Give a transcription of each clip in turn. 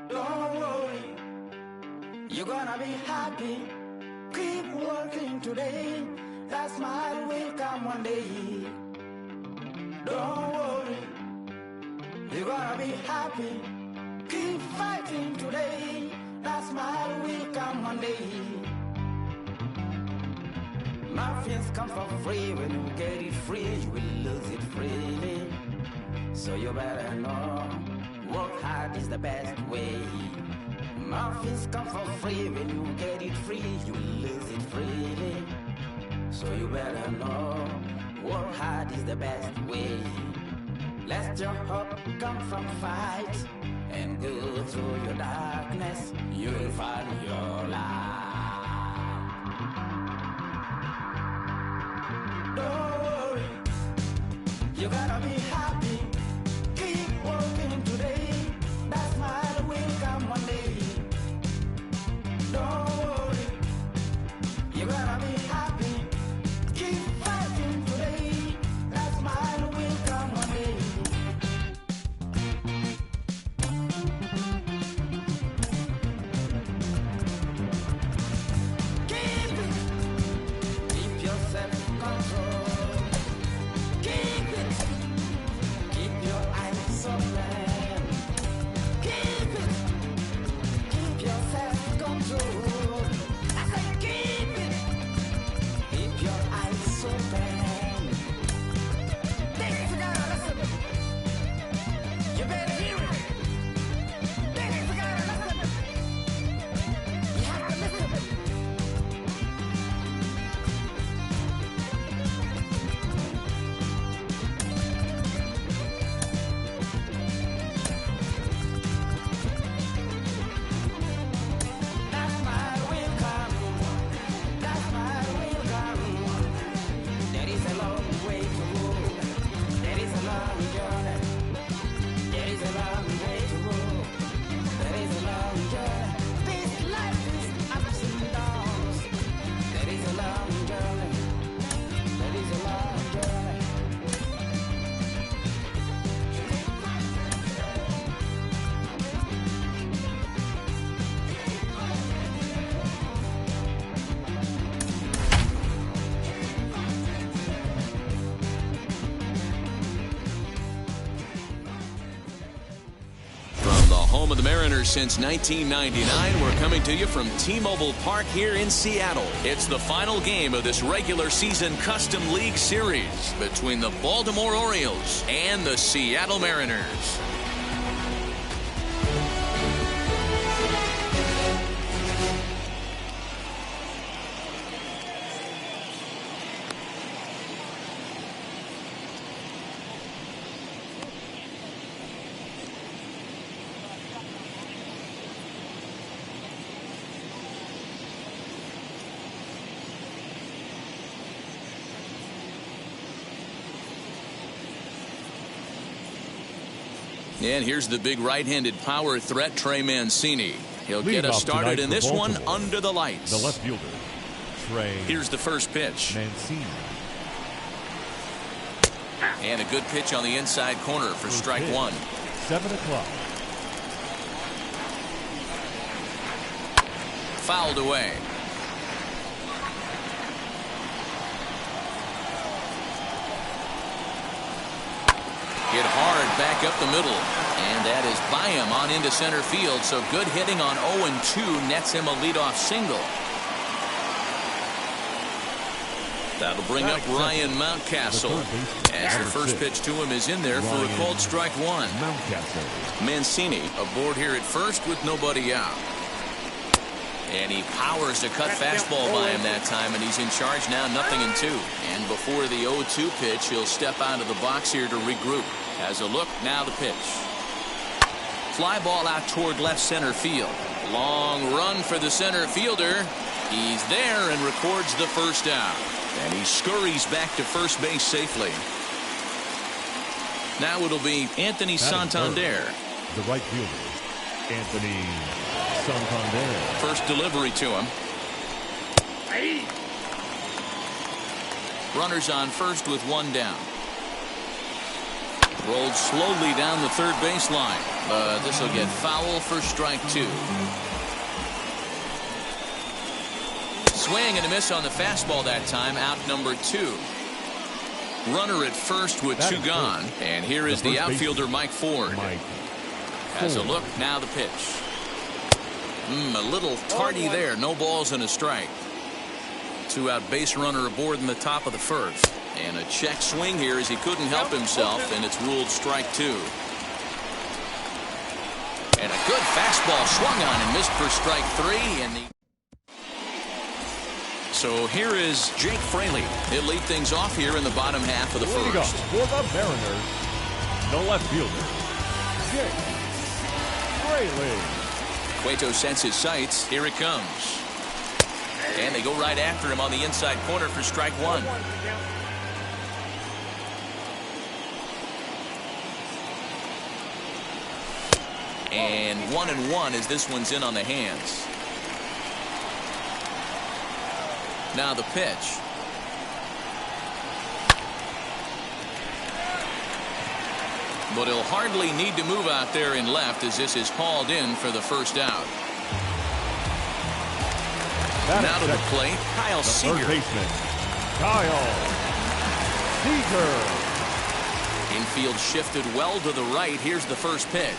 Don't worry, you're gonna be happy. Keep working today. That smile will come one day. Don't worry, you're gonna be happy. Keep fighting today. That smile will come one day. Nothing's come for free. When you get it free, you will lose it freely. So you better know, work hard is the best way. Nothing's come for free. When you get it free, you will lose it freely. So you better know, work hard is the best way. Let your hope come from fight and go through your darkness. You will find your light. Don't worry, you gotta be happy. Keep working today. That smile will come one day. Don't worry, you gotta be happy. Keep fighting today. That smile will come one day. Keep it. Keep your self-control. Keep it. Keep your eyes open. Keep it. Keep your self-control. I say keep it. Keep your eyes open. This you gotta listen. You better hear it. This you gotta listen. You have to listen. That smile will come. That smile will come. There is a long way to go. There is a long journey. There is a long way to go. There is a long journey. This life is ups and downs. There is a long journey. There is a long journey. From the home of the Mariners since 1999, we're coming to you from T-Mobile Park here in Seattle. It's the final game of this regular season Custom League Series between the Baltimore Orioles and the Seattle Mariners. And here's the big right-handed power threat, Trey Mancini. He'll get us started in this one under the lights. The left fielder, Trey. Here's the first pitch. Mancini. And a good pitch on the inside corner for strike one. 7 o'clock. Fouled away. Hit hard back up the middle. And that is by him on into center field. So good hitting on 0-2 nets him a leadoff single. That'll bring up Ryan Mountcastle. As the first pitch to him is in there for a called strike one. Mancini aboard here at first with nobody out. And he powers a cut fastball by him that time, and he's in charge now, 0-2. And before the 0-2 pitch, he'll step out of the box here to regroup. Has a look, now the pitch. Fly ball out toward left center field. Long run for the center fielder. He's there and records the first out. And he scurries back to first base safely. Now it'll be Anthony Santander. The right fielder, Anthony Santander. First delivery to him. Runners on first with one down. Rolled slowly down the third baseline, but this will get foul for strike two. Swing and a miss on the fastball that time, out number two. Runner at first with two gone, and here is the outfielder Mike Ford. Has a look, now the pitch. A little tardy there, no balls and a strike. Two out base runner aboard in the top of the first. And a check swing here as he couldn't help himself, and it's ruled strike two. And a good fastball swung on and missed for strike three. And so here is Jake Fraley. He'll lead things off here in the bottom half of the first. For the Mariners, the left fielder, Jake Fraley. Cueto sets his sights. Here it comes. And they go right after him on the inside corner for strike one. And 1-1 as this one's in on the hands. Now the pitch. But he'll hardly need to move out there in left as this is hauled in for the first out. Now to the plate, Kyle Seager. Third baseman, Kyle Seager. Infield shifted well to the right. Here's the first pitch.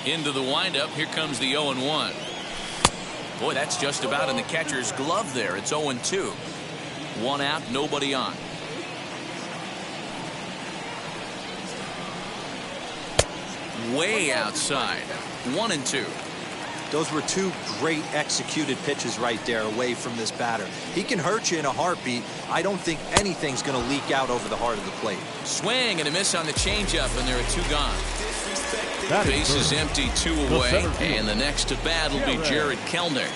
Into the windup. Here comes the 0-1. Boy, that's just about in the catcher's glove there. It's 0-2. One out, nobody on. Way outside. 1-2. Those were two great executed pitches right there away from this batter. He can hurt you in a heartbeat. I don't think anything's going to leak out over the heart of the plate. Swing and a miss on the changeup, and there are two gone. Base is empty, two away, and the next to bat will be Jared Kelenic.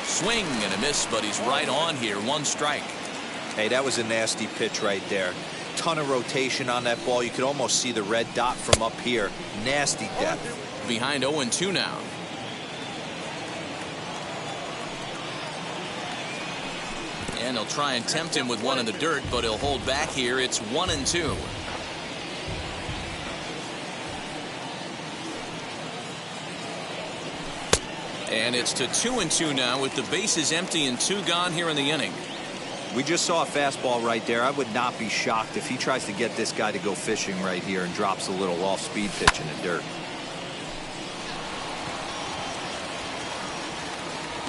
Swing and a miss, but he's right on here. One strike. Hey, that was a nasty pitch right there. Ton of rotation on that ball. You could almost see the red dot from up here. Nasty depth. Behind 0-2 now. And they'll try and tempt him with one in the dirt, but he'll hold back here. It's 1-2. And it's to 2-2 now with the bases empty and two gone here in the inning. We just saw a fastball right there. I would not be shocked if he tries to get this guy to go fishing right here and drops a little off-speed pitch in the dirt.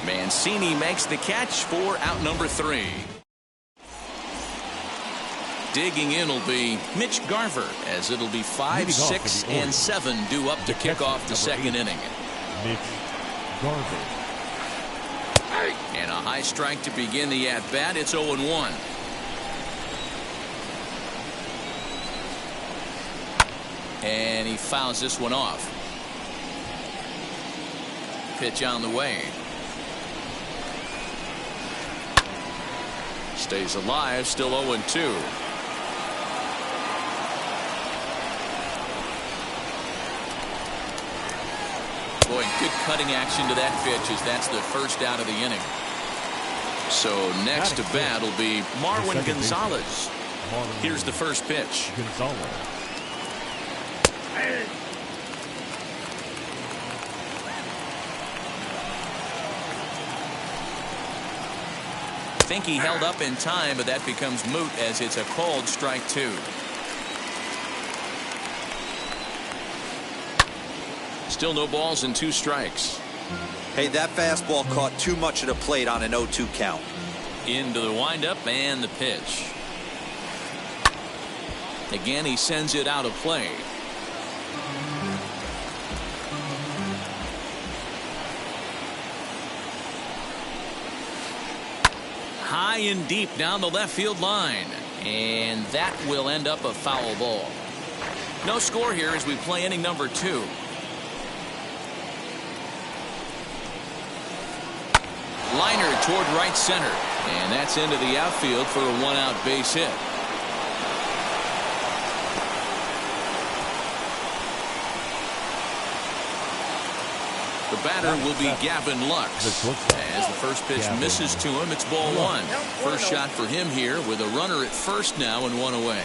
Mancini makes the catch for out number 3. Digging in will be Mitch Garver as it'll be 5, 6, and 7 due up to kick off the second inning. Mitch Garver. And a high strike to begin the at-bat. It's 0-1. And he fouls this one off. Pitch on the way. Stays alive, still 0-2. Boy, good cutting action to that pitch as that's the first out of the inning. So next to bat will be Marwin Gonzalez. Here's the first pitch. Gonzalez. I think he held up in time, but that becomes moot as it's a called strike 2. Still no balls and 2 strikes. Hey, that fastball caught too much of the plate on an 0-2 count. Into the windup and the pitch. Again, he sends it out of play. High and deep down the left field line. And that will end up a foul ball. No score here as we play inning number 2. Liner toward right center. And that's into the outfield for a 1-out base hit. The batter will be Gavin Lux. As the first pitch misses to him, it's ball one. First shot for him here with a runner at first now and one away.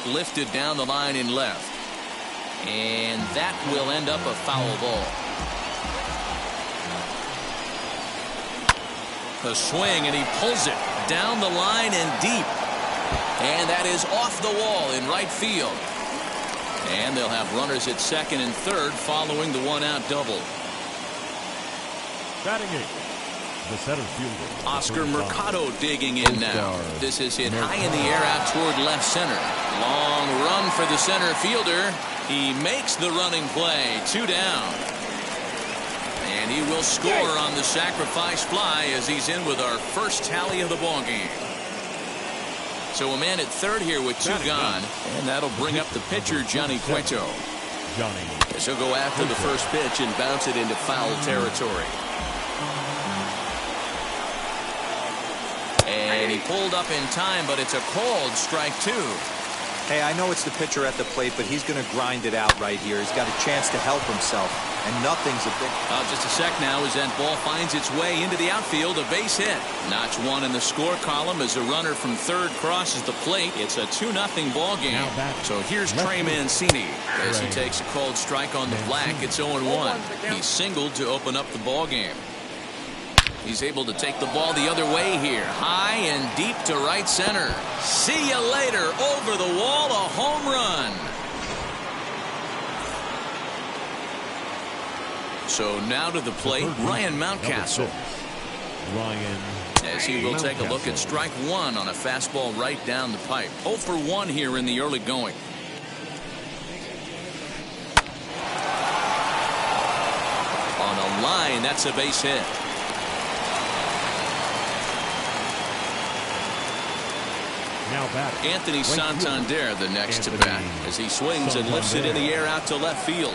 Lifted down the line in left. And that will end up a foul ball. A swing, and he pulls it down the line and deep. And that is off the wall in right field. And they'll have runners at second and third following the one-out double. Batting eighth, the center fielder, Oscar Mercado digging in now. This is hit high in the air out toward left center. Long run for the center fielder. He makes the running play. 2 down. And he will score on the sacrifice fly as he's in with our first tally of the ball game. So a man at third here with 2 gone, and that'll bring up the pitcher, Johnny Cueto. As he'll go after the first pitch and bounce it into foul territory. And he pulled up in time, but it's a called strike 2. Hey, I know it's the pitcher at the plate, but he's going to grind it out right here. He's got a chance to help himself, and nothing's a big... Just a sec now as that ball finds its way into the outfield. A base hit. Notch 1 in the score column as a runner from third crosses the plate. It's a 2-0 ball game. So here's Trey Mancini as he takes a called strike on the black. It's 0-1. He singled to open up the ball game. He's able to take the ball the other way here. High and deep to right center. See you later. Over the wall, a home run. So now to the plate, Ryan Mountcastle. As he will take a look at strike 1 on a fastball right down the pipe. 0 for 1 here in the early going. On a line, that's a base hit. Anthony Santander the next to bat as he swings and lifts it in the air out to left field.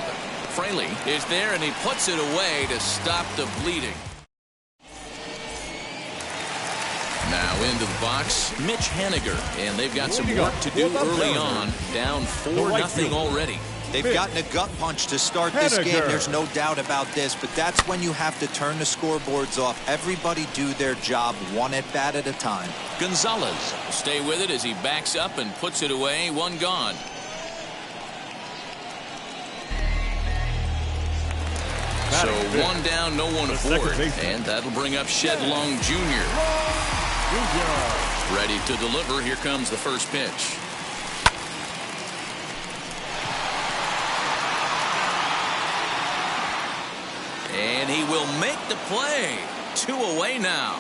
Fraley is there and he puts it away to stop the bleeding. Now into the box, Mitch Haniger, and they've got some work to do early on. Down 4-0 already. They've gotten a gut punch to start this game. There's no doubt about this, but that's when you have to turn the scoreboards off. Everybody do their job one at bat at a time. Gonzalez will stay with it as he backs up and puts it away. 1 gone. So 1 down, no one aboard, and that'll bring up Shed Long Jr. Ready to deliver. Here comes the first pitch. And he will make the play. 2 away now.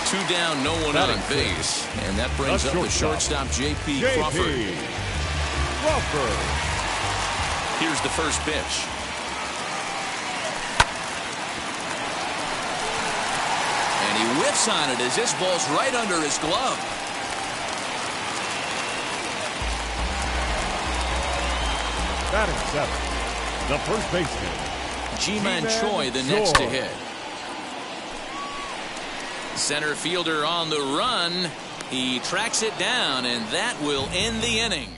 Two down, no one on base. And that brings up the shortstop, J.P. Crawford. Here's the first pitch. And he whiffs on it as this ball's right under his glove. Batting 7, the first baseman, Ji-Man Choi the next to hit. Center fielder on the run. He tracks it down, and that will end the inning.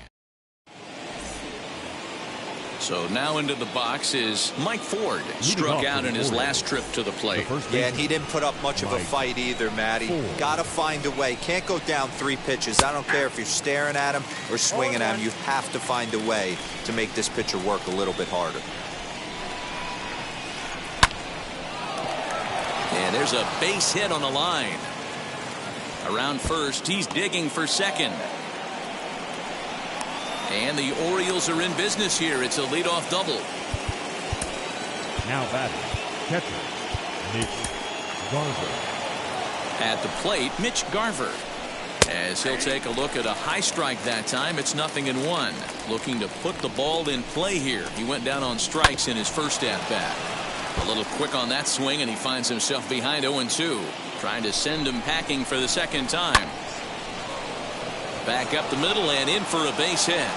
So now into the box is Mike Ford. Struck out in his last trip to the plate. Yeah, and he didn't put up much of a fight either, Matty. Got to find a way. Can't go down 3 pitches. I don't care if you're staring at him or swinging at him. You have to find a way to make this pitcher work a little bit harder. And there's a base hit on the line. Around first, he's digging for second. And the Orioles are in business here. It's a leadoff double. Now batting, catcher, Mitch Garver. At the plate, Mitch Garver. As he'll take a look at a high strike that time. It's 0-1. Looking to put the ball in play here. He went down on strikes in his first at-bat. A little quick on that swing, and he finds himself behind 0-2. Trying to send him packing for the second time. Back up the middle and in for a base hit.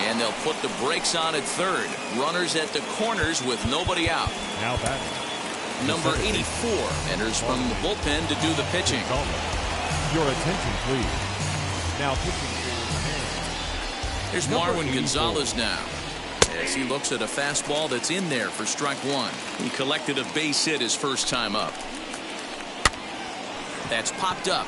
And they'll put the brakes on at third. Runners at the corners with nobody out. Now batting, number 84 enters from the bullpen to do the pitching. Your attention, please. Now pitching for the hand. Here's Marwin Gonzalez now, as he looks at a fastball that's in there for strike one. He collected a base hit his first time up. That's popped up.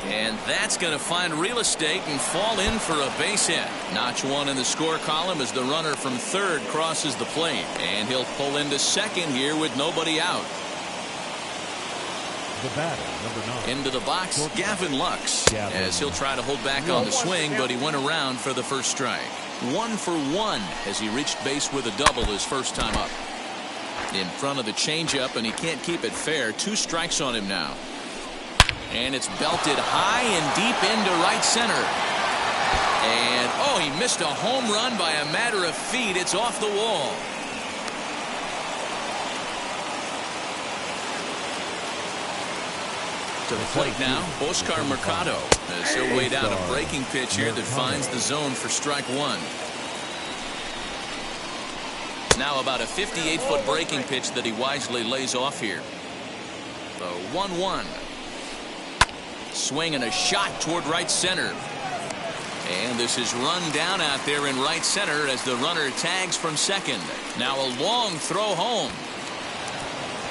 And that's going to find real estate and fall in for a base hit. Notch one in the score column as the runner from third crosses the plate. And he'll pull into second here with nobody out. The batter, number 9. Into the box, Gavin Lux, as he'll try to hold back on the swing, but he went around for the first strike. 1 for 1 as he reached base with a double his first time up. In front of the changeup, and he can't keep it fair. 2 strikes on him now. And it's belted high and deep into right center. And, oh, he missed a home run by a matter of feet. It's off the wall. To the plate now, Oscar Mercado, as he'll wait out a breaking pitch here that finds the zone for strike one. Now about a 58-foot breaking pitch that he wisely lays off here. The 1-1. Swing and a shot toward right center. And this is run down out there in right center as the runner tags from second. Now a long throw home.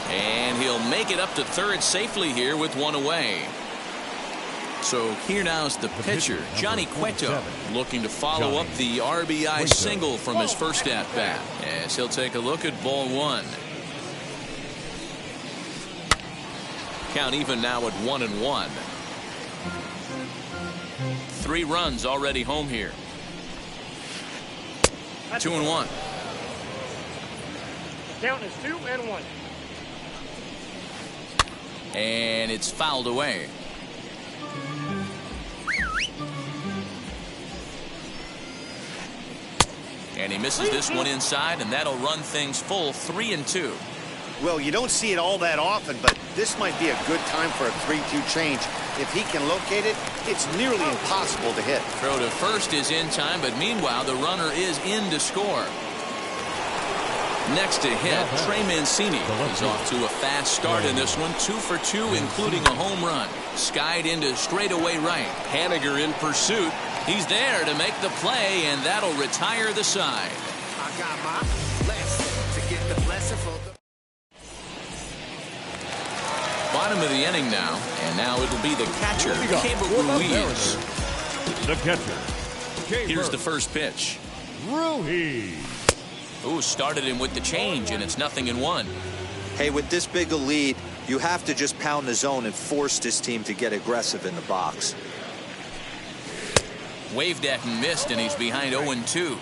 And he'll make it up to third safely here with one away. So here now's the pitcher, Johnny Cueto, looking to follow up the RBI single from his first at-bat, as he'll take a look at ball one. Count even now at 1-1. 3 runs already home here. 2-1. Count is 2-1. And it's fouled away. And he misses this one inside, and that'll run things full 3-2. Well, you don't see it all that often, but this might be a good time for a 3-2 change. If he can locate it, it's nearly impossible to hit. Throw to first is in time, but meanwhile the runner is in to score. Next to hit, Trey Mancini is off to a fast start in this one. 2 for 2, including a home run. Skied into straightaway right. Haniger in pursuit. He's there to make the play, and that'll retire the side. I got my blessing to get the blessing for the Bottom of the inning now, and now it'll be the catcher, Keibert Ruiz. The catcher. Here's the first pitch. Ruiz. Ooh, started him with the change, and it's 0-1. Hey, with this big a lead, you have to just pound the zone and force this team to get aggressive in the box. Waved at and missed, and he's behind 0-2.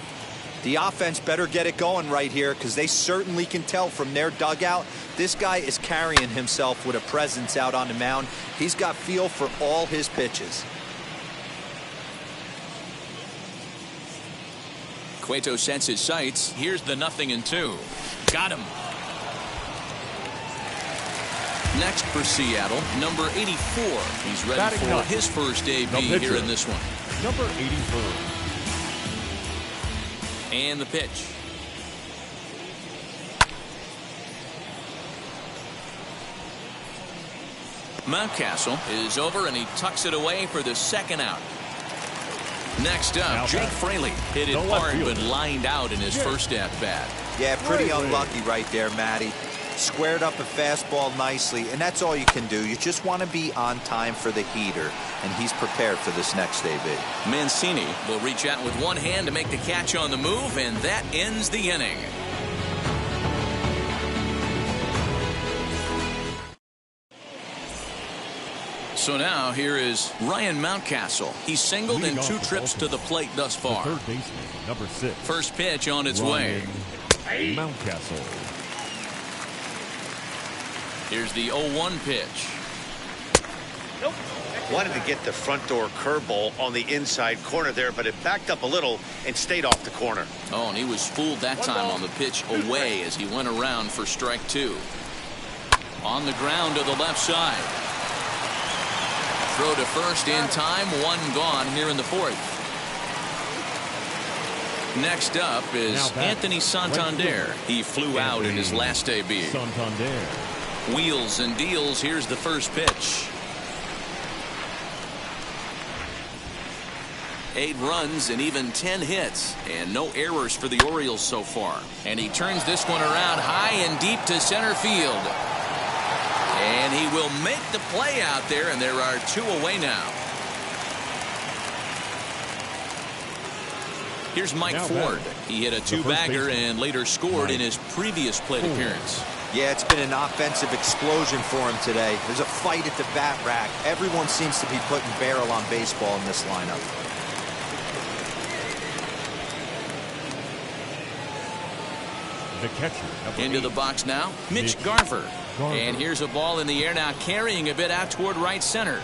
The offense better get it going right here, because they certainly can tell from their dugout this guy is carrying himself with a presence out on the mound. He's got feel for all his pitches. Cueto sets his sights. Here's the 0-2. Got him. Next for Seattle, number 84. He's ready for his first debut here in this one. Number 84. And the pitch. Mountcastle is over, and he tucks it away for the second out. Next up, Jake Fraley hit it hard but lined out in his first at-bat. Yeah, pretty unlucky right there, Matty. Squared up a fastball nicely, and that's all you can do. You just want to be on time for the heater, and he's prepared for this next AB. Mancini will reach out with one hand to make the catch on the move, and that ends the inning. So now here is Ryan Mountcastle. He's singled in 2 trips to the plate thus far. Third baseman, number 6. First pitch on its way. Mountcastle. Here's the 0-1 pitch. Wanted to get the front door curveball on the inside corner there, but it backed up a little and stayed off the corner. Oh, and he was fooled that time on the pitch away as he went around for strike 2. On the ground to the left side. Throw to first in time, 1 gone here in the 4th. Next up is Anthony Santander. He flew out in his last debut. Santander. Wheels and deals. Here's the first pitch. 8 runs and even 10 hits, and no errors for the Orioles so far. And he turns this one around high and deep to center field. And he will make the play out there, and there are 2 away now. Here's Mike Ford. He hit a 2-bagger and later scored in his previous plate appearance. Yeah, it's been an offensive explosion for him today. There's a fight at the bat rack. Everyone seems to be putting barrel on baseball in this lineup. The catcher. Into the box now, Mitch Garver. And here's a ball in the air now, carrying a bit out toward right center.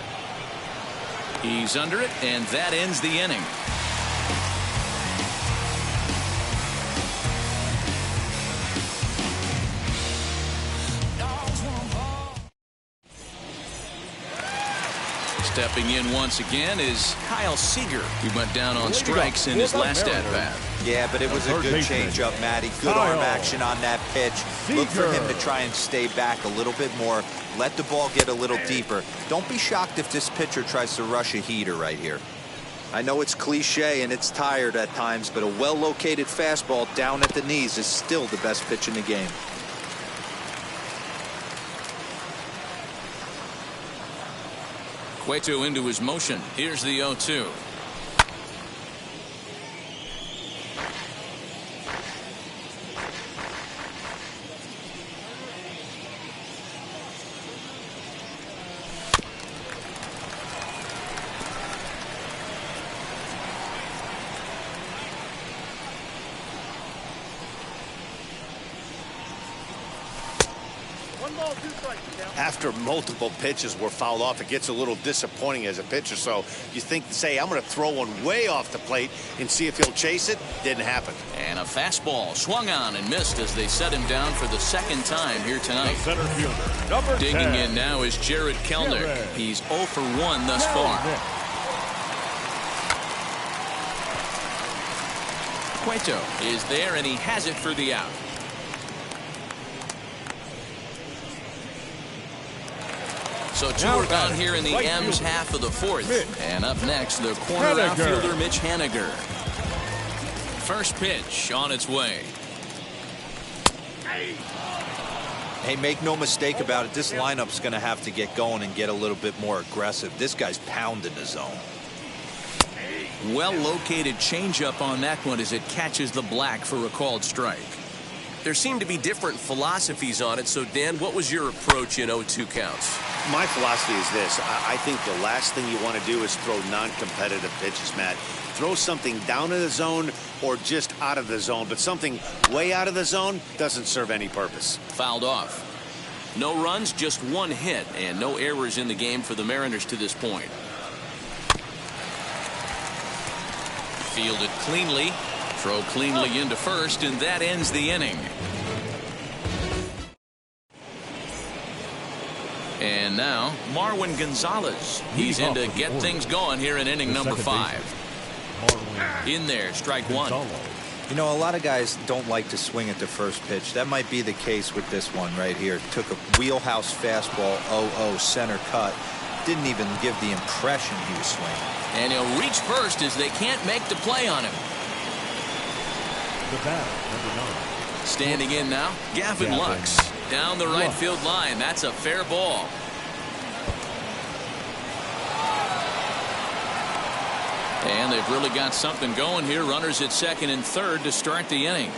He's under it, and that ends the inning. Stepping in once again is Kyle Seager, who went down on strikes in his last at-bat. Yeah, but it was a good changeup, Matty. Good arm action on that pitch. Look for him to try and stay back a little bit more. Let the ball get a little deeper. Don't be shocked if this pitcher tries to rush a heater right here. I know it's cliche and it's tired at times, but a well-located fastball down at the knees is still the best pitch in the game. Cueto into his motion. Here's the 0-2. After multiple pitches were fouled off, it gets a little disappointing as a pitcher. So you think, say, I'm going to throw one way off the plate and see if he'll chase it. Didn't happen. And a fastball swung on and missed as they set him down for the 2nd time here tonight. Center fielder, number 10. Digging in now is Jared Kelnick. He's 0 for 1 thus far. Cueto is there, and he has it for the out. So 2 are gone here in the M's half of the 4th. And up next, the corner outfielder, Mitch Haniger. First pitch on its way. Hey, make no mistake about it. This lineup's going to have to get going and get a little bit more aggressive. This guy's pounding the zone. Well-located changeup on that one as it catches the black for a called strike. There seem to be different philosophies on it. So, Dan, what was your approach in 0-2 counts? My philosophy is this. I think the last thing you want to do is throw non-competitive pitches, Matt. Throw something down in the zone or just out of the zone, but something way out of the zone doesn't serve any purpose. Fouled off. No runs, just 1 hit, and no errors in the game for the Mariners to this point. Fielded cleanly. Throw cleanly into first, and that ends the inning. And now, Marwin Gonzalez. He's in to get things going here in inning number 5. In there, strike 1. You know, a lot of guys don't like to swing at the first pitch. That might be the case with this one right here. Took a wheelhouse fastball, 0-0 center cut. Didn't even give the impression he was swinging. And he'll reach first as they can't make the play on him. The batter, number 9. Standing in now, Gavin Lux. Down the right field line. That's a fair ball. And they've really got something going here. Runners at 2nd and 3rd to start the inning.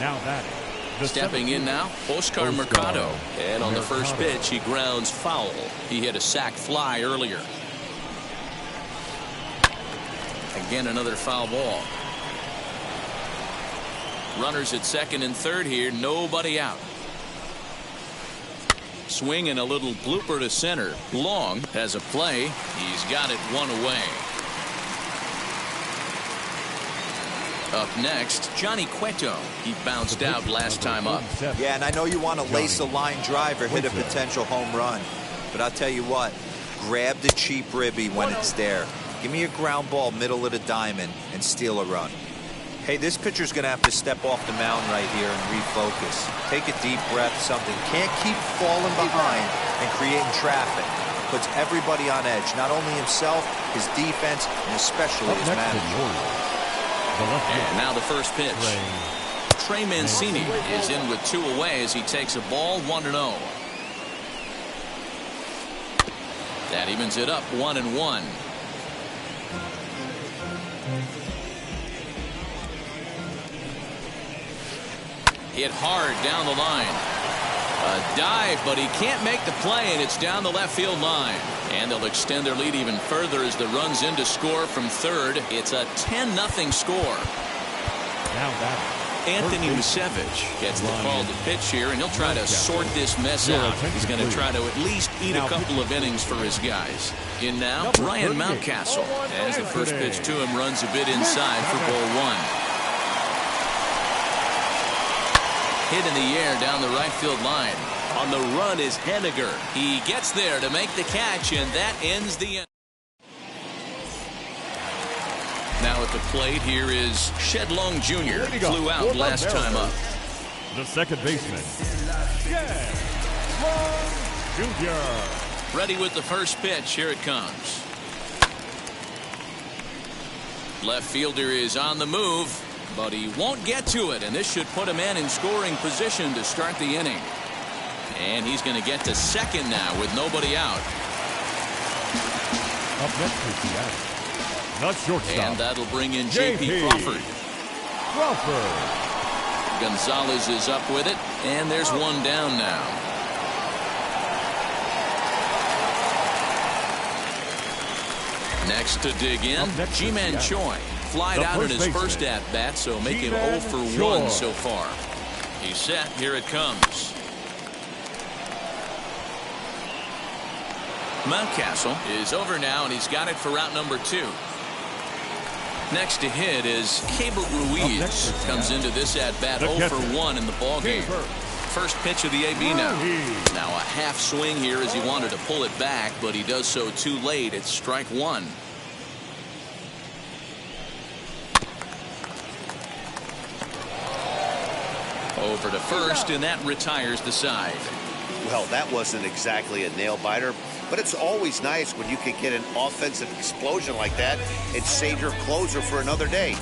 Now batting. Stepping in now, Oscar Mercado. And on the first pitch, he grounds foul. He hit a sac fly earlier. Again, another foul ball. Runners at 2nd and 3rd here. Nobody out. Swing and a little blooper to center. Long has a play. He's got it 1 away. Up next, Johnny Cueto. He bounced out last time up. Yeah, and I know you want to lace a line drive or hit a potential home run. But I'll tell you what, grab the cheap ribby when it's there. Give me a ground ball middle of the diamond and steal a run. Hey, this pitcher's going to have to step off the mound right here and refocus. Take a deep breath, something. Can't keep falling behind and creating traffic. puts everybody on edge, not only himself, his defense, and especially his manager. And now the first pitch. Trey Mancini is in with 2 away as he takes a ball 1-0. That evens it up 1-1. Hit hard down the line. A dive, but he can't make the play, and it's down the left field line. And they'll extend their lead even further as the run's in to score from third. It's a 10-0 score. Now that Anthony Musevich gets the call to pitch here, and he'll try to sort this mess out. He's going to try to at least eat a couple of innings for his guys. In now, Ryan Mountcastle, as the first pitch to him runs a bit inside for ball 1. Hit in the air down the right field line. On the run is Henniger. He gets there to make the catch, and that ends the inning. Now at the plate, here is Shedlong Jr. Flew out last time up. The second baseman, Shedlong Jr. Ready with the first pitch. Here it comes. Left fielder is on the move, but he won't get to it, and this should put a man in scoring position to start the inning. And he's going to get to second now with nobody out. Up next is Seattle. The shortstop. And that'll bring in J.P. Crawford. Gonzalez is up with it, and there's one down now. Next to dig in, Ji-Man Choi. Flied out in his first at-bat, so make him 0 for 1 so far. He's set. Here it comes. Mountcastle is over now, and he's got it for route number 2. Next to hit is Keibert Ruiz. Comes into this at-bat 0 for 1 in the ballgame. First pitch of the AB now. Now a half swing here as he wanted to pull it back, but he does so too late. It's strike 1. Over to first, and that retires the side. Well, that wasn't exactly a nail-biter, but it's always nice when you can get an offensive explosion like that and save your closer for another day.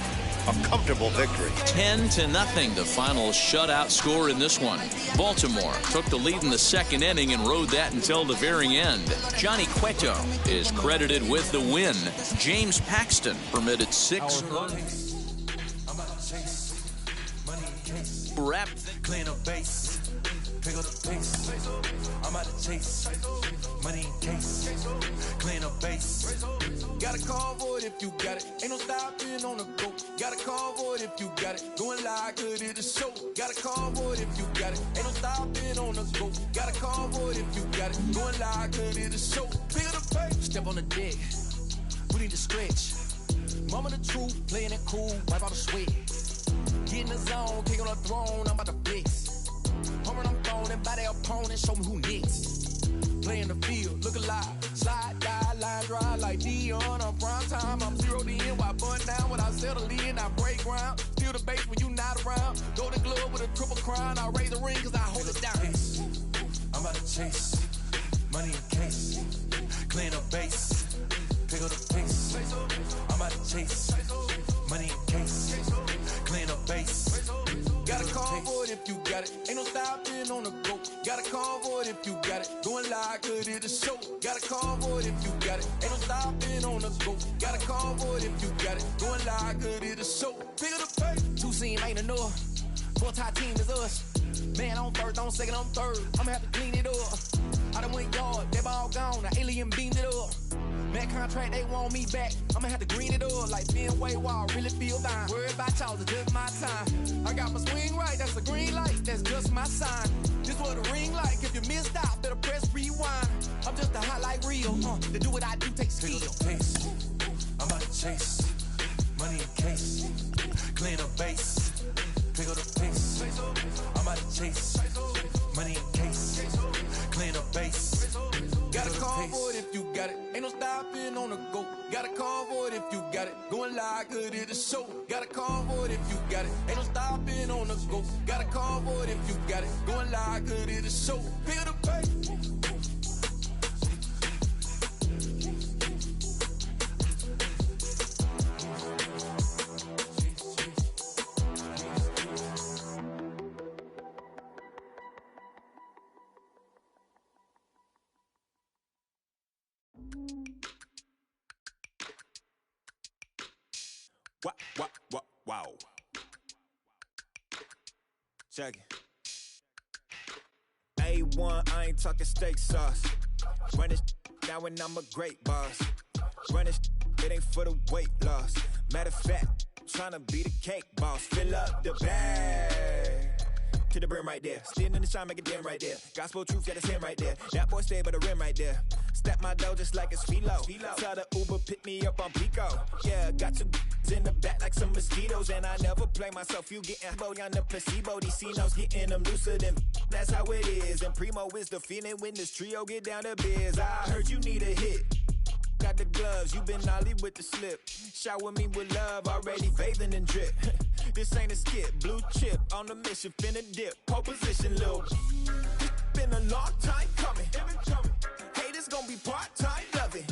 A comfortable victory. 10-0, the final shutout score in this one. Baltimore took the lead in the second inning and rode that until the very end. Johnny Cueto is credited with the win. James Paxton permitted 6 earnings. Rap. Clean up base, pick up the pace. I'm out to chase money in case. Clean up base. Got a call for it if you got it. Ain't no stopping on the go. Got a call for it if you got it. Going live, good at the show. Got a call for it if you got it. Ain't no stopping on the go. Got a call for it if you got it. Going live, good at the show. Pick up the pace. Step on the deck. We need to stretch. Mama the truth, playing it cool, wipe out the sweat. Get in the zone, kick on the throne, I'm about to fix. Home I'm throwing and by their opponent, show me who next. Play in the field, look alive. Slide, die, line drive like Dion on prime time. I'm 0 to end, while bun down when I settle in. I break ground, steal the base when you not around. Golden glove with a triple crown, I raise the ring cause I hold it down. I'm about to chase, money in case. Clean up base, pick up the pace. I'm about to chase, money in case. Clean up base. Got a call for it if you got it. Ain't no stopping on the go. Got a call for it if you got it. Going live, good at the show. Got a call for it if you got it. Ain't no stopping on the go. Got a call for it if you got it. Going live, good at the show. Pick up the pace. 2 seam ain't enough. 4-tie team is us. Man on first, on second, on third. I'ma have to clean it up. I done went yard, they ball gone. The alien beamed it up. Man contract, they want me back. I'ma have to green it up like Fenway Wall. Really feel fine. Worried about y'all, it's just my time. I got my swing right, that's a green light. That's just my sign. This what a ring like. If you missed out, better press rewind. I'm just a hot like real. To do what I do takes skill. I'm about to chase money in case. Clean up base. Pick up the pace. I'm about to chase money in case. Clean up base. Got a call for it if you got it. Ain't no stopping on the go. Got a call for it if you got it. Going live, good at the show. Got a call for it if you got it. Ain't no stopping on the go. Got a call for it if you got it. Going live, good at the show. Pick up the pace. Wow. Check it. A1, I ain't talking steak sauce. Run this now and I'm a great boss. Run this, it ain't for the weight loss. Matter of fact, tryna be the cake boss. Fill up the bag to the brim right there. Standing in the shine, make a dim right there. Gospel truth, yeah, that's him right there. That boy stay by the rim right there. Step my dough just like it's philo. Tell the Uber, pick me up on Pico. Yeah, got two in the back like some mosquitoes. And I never play myself, you getting low on the placebo. These C-notes getting them looser than that's how it is. And Primo is the feeling when this trio get down to biz. I heard you need a hit. Got the gloves, you been ollie with the slip. Shower me with love, already bathing in drip. This ain't a skip, blue chip on the mission, finna dip. Pole position, little. It's been a long time coming. Haters gon' be part-time, love it.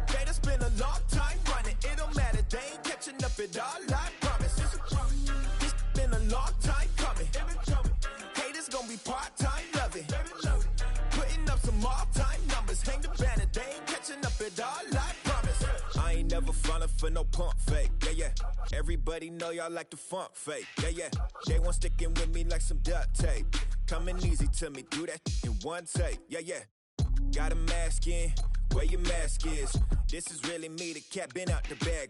Haters been a long time running. It don't matter, they ain't catching up at all, I promise. It's been a long time coming. Haters gon' be part-time, love it. Putting up some all-time numbers. Hang the banner, they ain't catching up at all, I promise. I ain't never falling for no pump fake, yeah. Everybody know y'all like the funk fake, yeah. They want sticking with me like some duct tape. Coming easy to me, do that in one take, yeah. Got a mask in, where your mask is. This is really me, the cat been out the bag.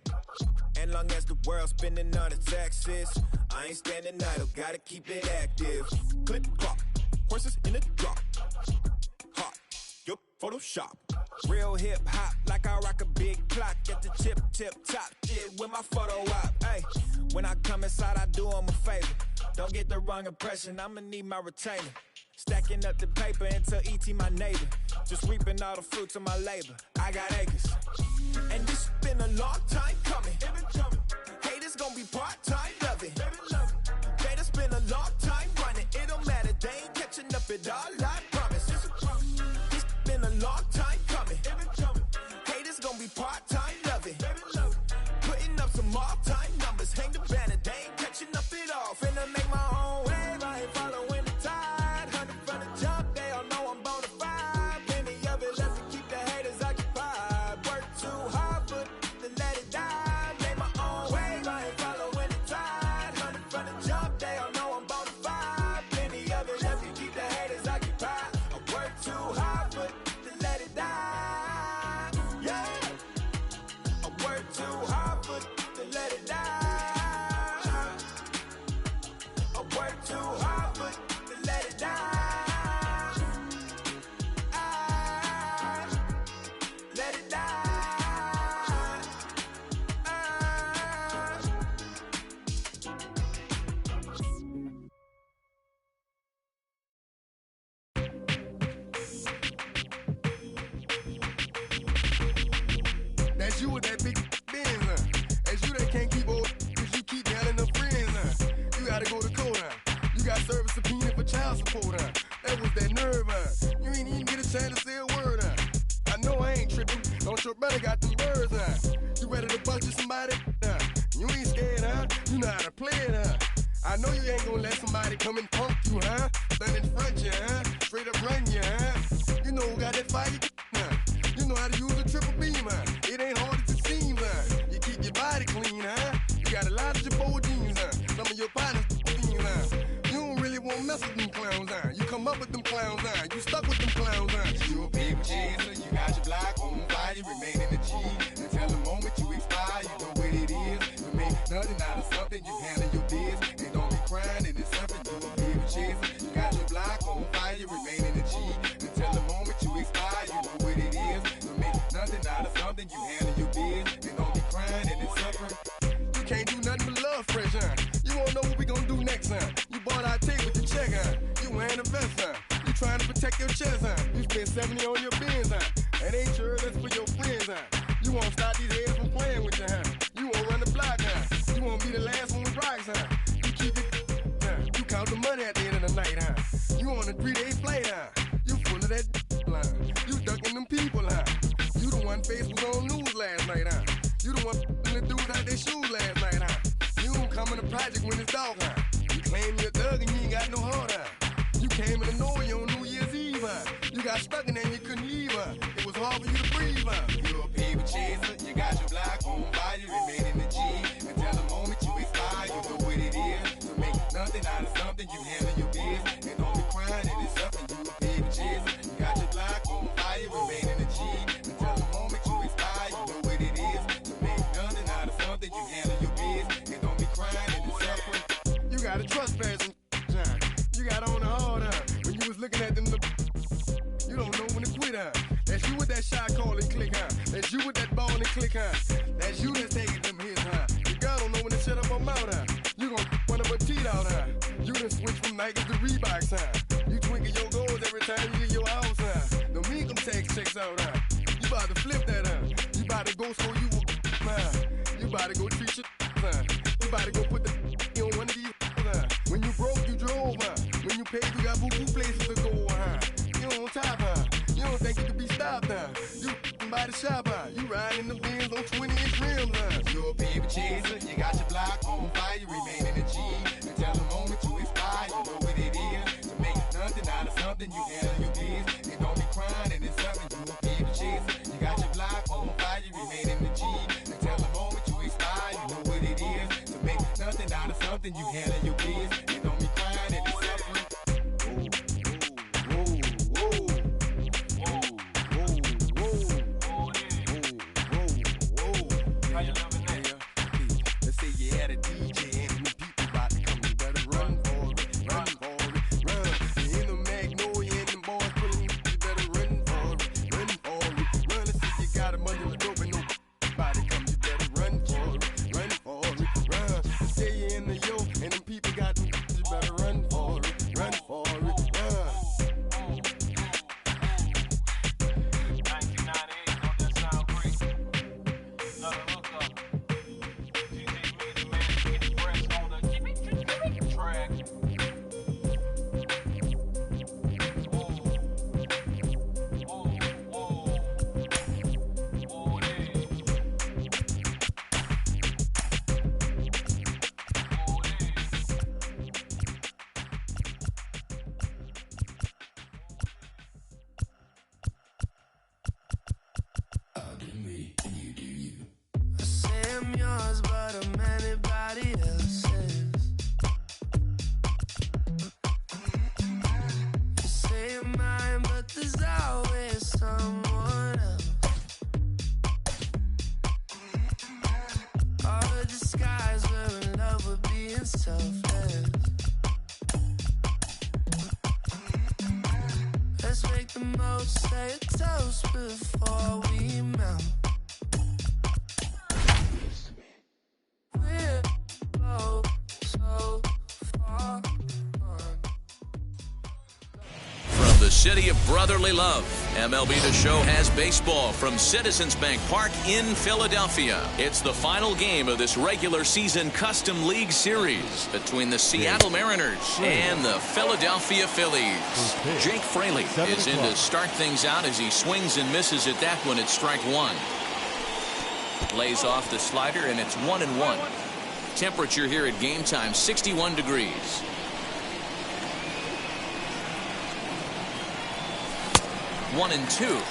And long as the world's spending on the taxes, I ain't standing idle, gotta keep it active. Clip clock, horses in the drop. Hot, yup, Photoshop. Real hip hop, like I rock a big clock at the tip top. Shit with my photo op. Hey, when I come inside, I do them a favor. Don't get the wrong impression, I'ma need my retainer. Stacking up the paper until ET my neighbor. Just reaping all the fruits of my labor. I got acres. And this been a long time coming. Haters gon' be part-time, love it. Haters been a long time running. It don't matter, they ain't catching up at all, I promise. This been a long time coming. Haters gon' be part-time, love it. Putting up some all-time numbers. Hang the banner, they ain't catching up at all. Finna make my own wave, I ain't following the tide. 100 from the jump, they all know I'm bona fide. Plenty of it left to keep the haters occupied. Work too hard, but to let it die. Make my own wave, I ain't following the tide. 100 from the jump, they all know I'm bona fide. Plenty of it left to keep the haters occupied. I work too hard, but to let it die. Yeah, I work too hard, but to let it die. I work too hard, but to let it die. Let it die. That's you with that big Benz, That's you that can't keep old, cause you keep handling them friends, You gotta go to court, You got service subpoena for child support, That was that nerve, You ain't even get a chance to say a word, I know I ain't tripping, don't your brother got them birds, You ready to bust you somebody, You ain't scared, You know how to play it, I know you ain't gonna let somebody come and punk you, Stand in front you, Straight up run you, You know who got that fire, You know how to use a triple beam, It ain't hard as it seems, You keep your body clean, You got a lot of your jeans, Some of your partners, You don't really want to mess with them clowns, You come up with them clowns, You stuck with them clowns, You a big chaser, you got your block on fire, you remain in the G. Until the moment you expire, you know what it is. You make nothing out of something, you handle your biz. And don't be crying, it is something, you a big chaser. You got your block on fire, you remain in the G. Until the moment you expire, you know what it is. You make nothing out of something, you handle your biz. And don't be crying, it is suffering. You can't do nothing but love fresh, You won't know what we gon' do next, You bought our tape with the check, You wearing a vest, You trying to protect your chest, You spent 70 on your bins, That ain't sure, that's for your friends, You won't stop these heads from playing with you, You won't run the block, You won't be the last one with rocks, You keep it, You count the money at the end of the night, You on a 3-day flight, You full of that line. You ducking them people, You the one face was on news last night, You the one the dudes out their shoes last night, You don't come in the project when it's dark, You claim you're a thug and you ain't got no heart, You came in the Norway on New Year's Eve, You got stuck in there and you couldn't leave, It was hard for you to breathe, You a people chaser, you got your block on fire, you remain in the G. huh? That's you with that shot call and click, huh? That's you with that ball and click, huh? That's you that's taking them hits, huh? The girl don't know when to shut up her mouth, huh? You gon' one of her teeth out, huh? You done switch from Nikes to Reeboks, huh? You twinkle your goals every time you leave your house, huh? Don't make them tax checks out, huh? You about to flip that, huh? You about to go so you huh? You about to go treat your huh? You about to go put the on one of these, huh? When you broke, you drove, huh? When you paid, you got boo-boo places to go, huh? You on top, huh? You don't think you can be stopped, huh? You by the shop, huh? You riding in the Benz on 20-inch rims, huh? You're a baby chaser, you got your block on fire, you remain in the G. Until the moment you expire, you know what it is. To make nothing out of something, you handle your biz. You don't be crying and it's something, you a baby chaser. You got your block on fire, you remain in the G. Until the moment you expire, you know what it is. To make nothing out of something, you handle your biz. You don't be crying and it's something. Say a toast before we melt. We're both so far gone. From the city of brotherly love, MLB The Show has baseball from Citizens Bank Park in Philadelphia. It's the final game of this regular season Custom League Series between the Seattle Mariners and the Philadelphia Phillies. Jake Fraley is in to start things out as he swings and misses at that one at strike one. Lays off the slider and it's 1-1. Temperature here at game time 61 degrees. One and two.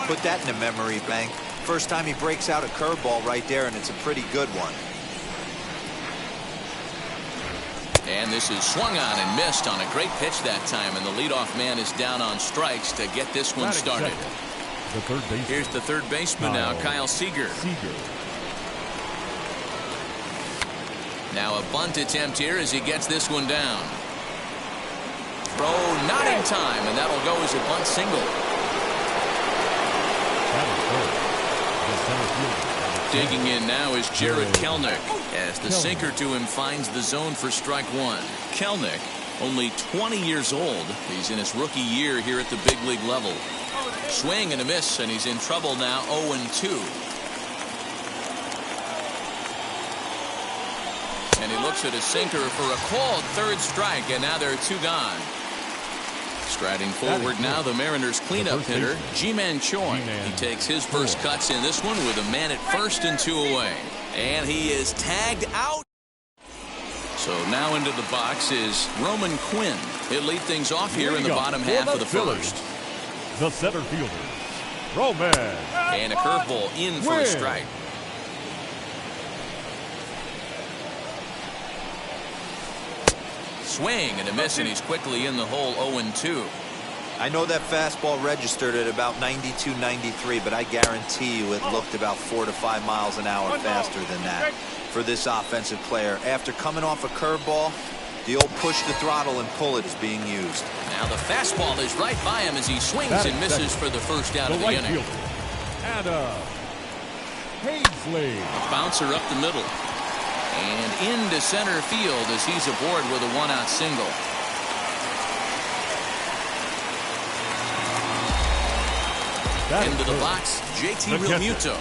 Put that in the memory bank. First time he breaks out a curveball right there, and it's a pretty good one. And this is swung on and missed on a great pitch that time, and the leadoff man is down on strikes to get this one started. The third baseman. Here's the third baseman now, Kyle Seager. Now a bunt attempt here as he gets this one down. Throw not in time, and that'll go as a bunt single. Digging in now is Jared Kelenic as the sinker to him finds the zone for strike one. Kelenic, only 20 years old. He's in his rookie year here at the big league level. Swing and a miss, and he's in trouble now, 0-2. And he looks at a sinker for a called third strike, and now there are two gone. Striding forward now, the Mariners cleanup hitter, Ji-Man Choi. He takes his first cuts in this one with a man at first and two away. And he is tagged out. So now into the box is Roman Quinn. He'll lead things off here in the bottom half of the first. The center fielder, Roman. And a curveball in for a strike. Swing and a miss, and he's quickly in the hole, 0-2. I know that fastball registered at about 92, 93, but I guarantee you it looked about 4 to 5 miles an hour faster than that for this offensive player. After coming off a curveball, the old push the throttle and pull it is being used. Now the fastball is right by him as he swings and misses for the first out of the inning. Adam Hazley. A bouncer up the middle. And into center field as he's aboard with a one-out single. Into the box, JT Realmuto.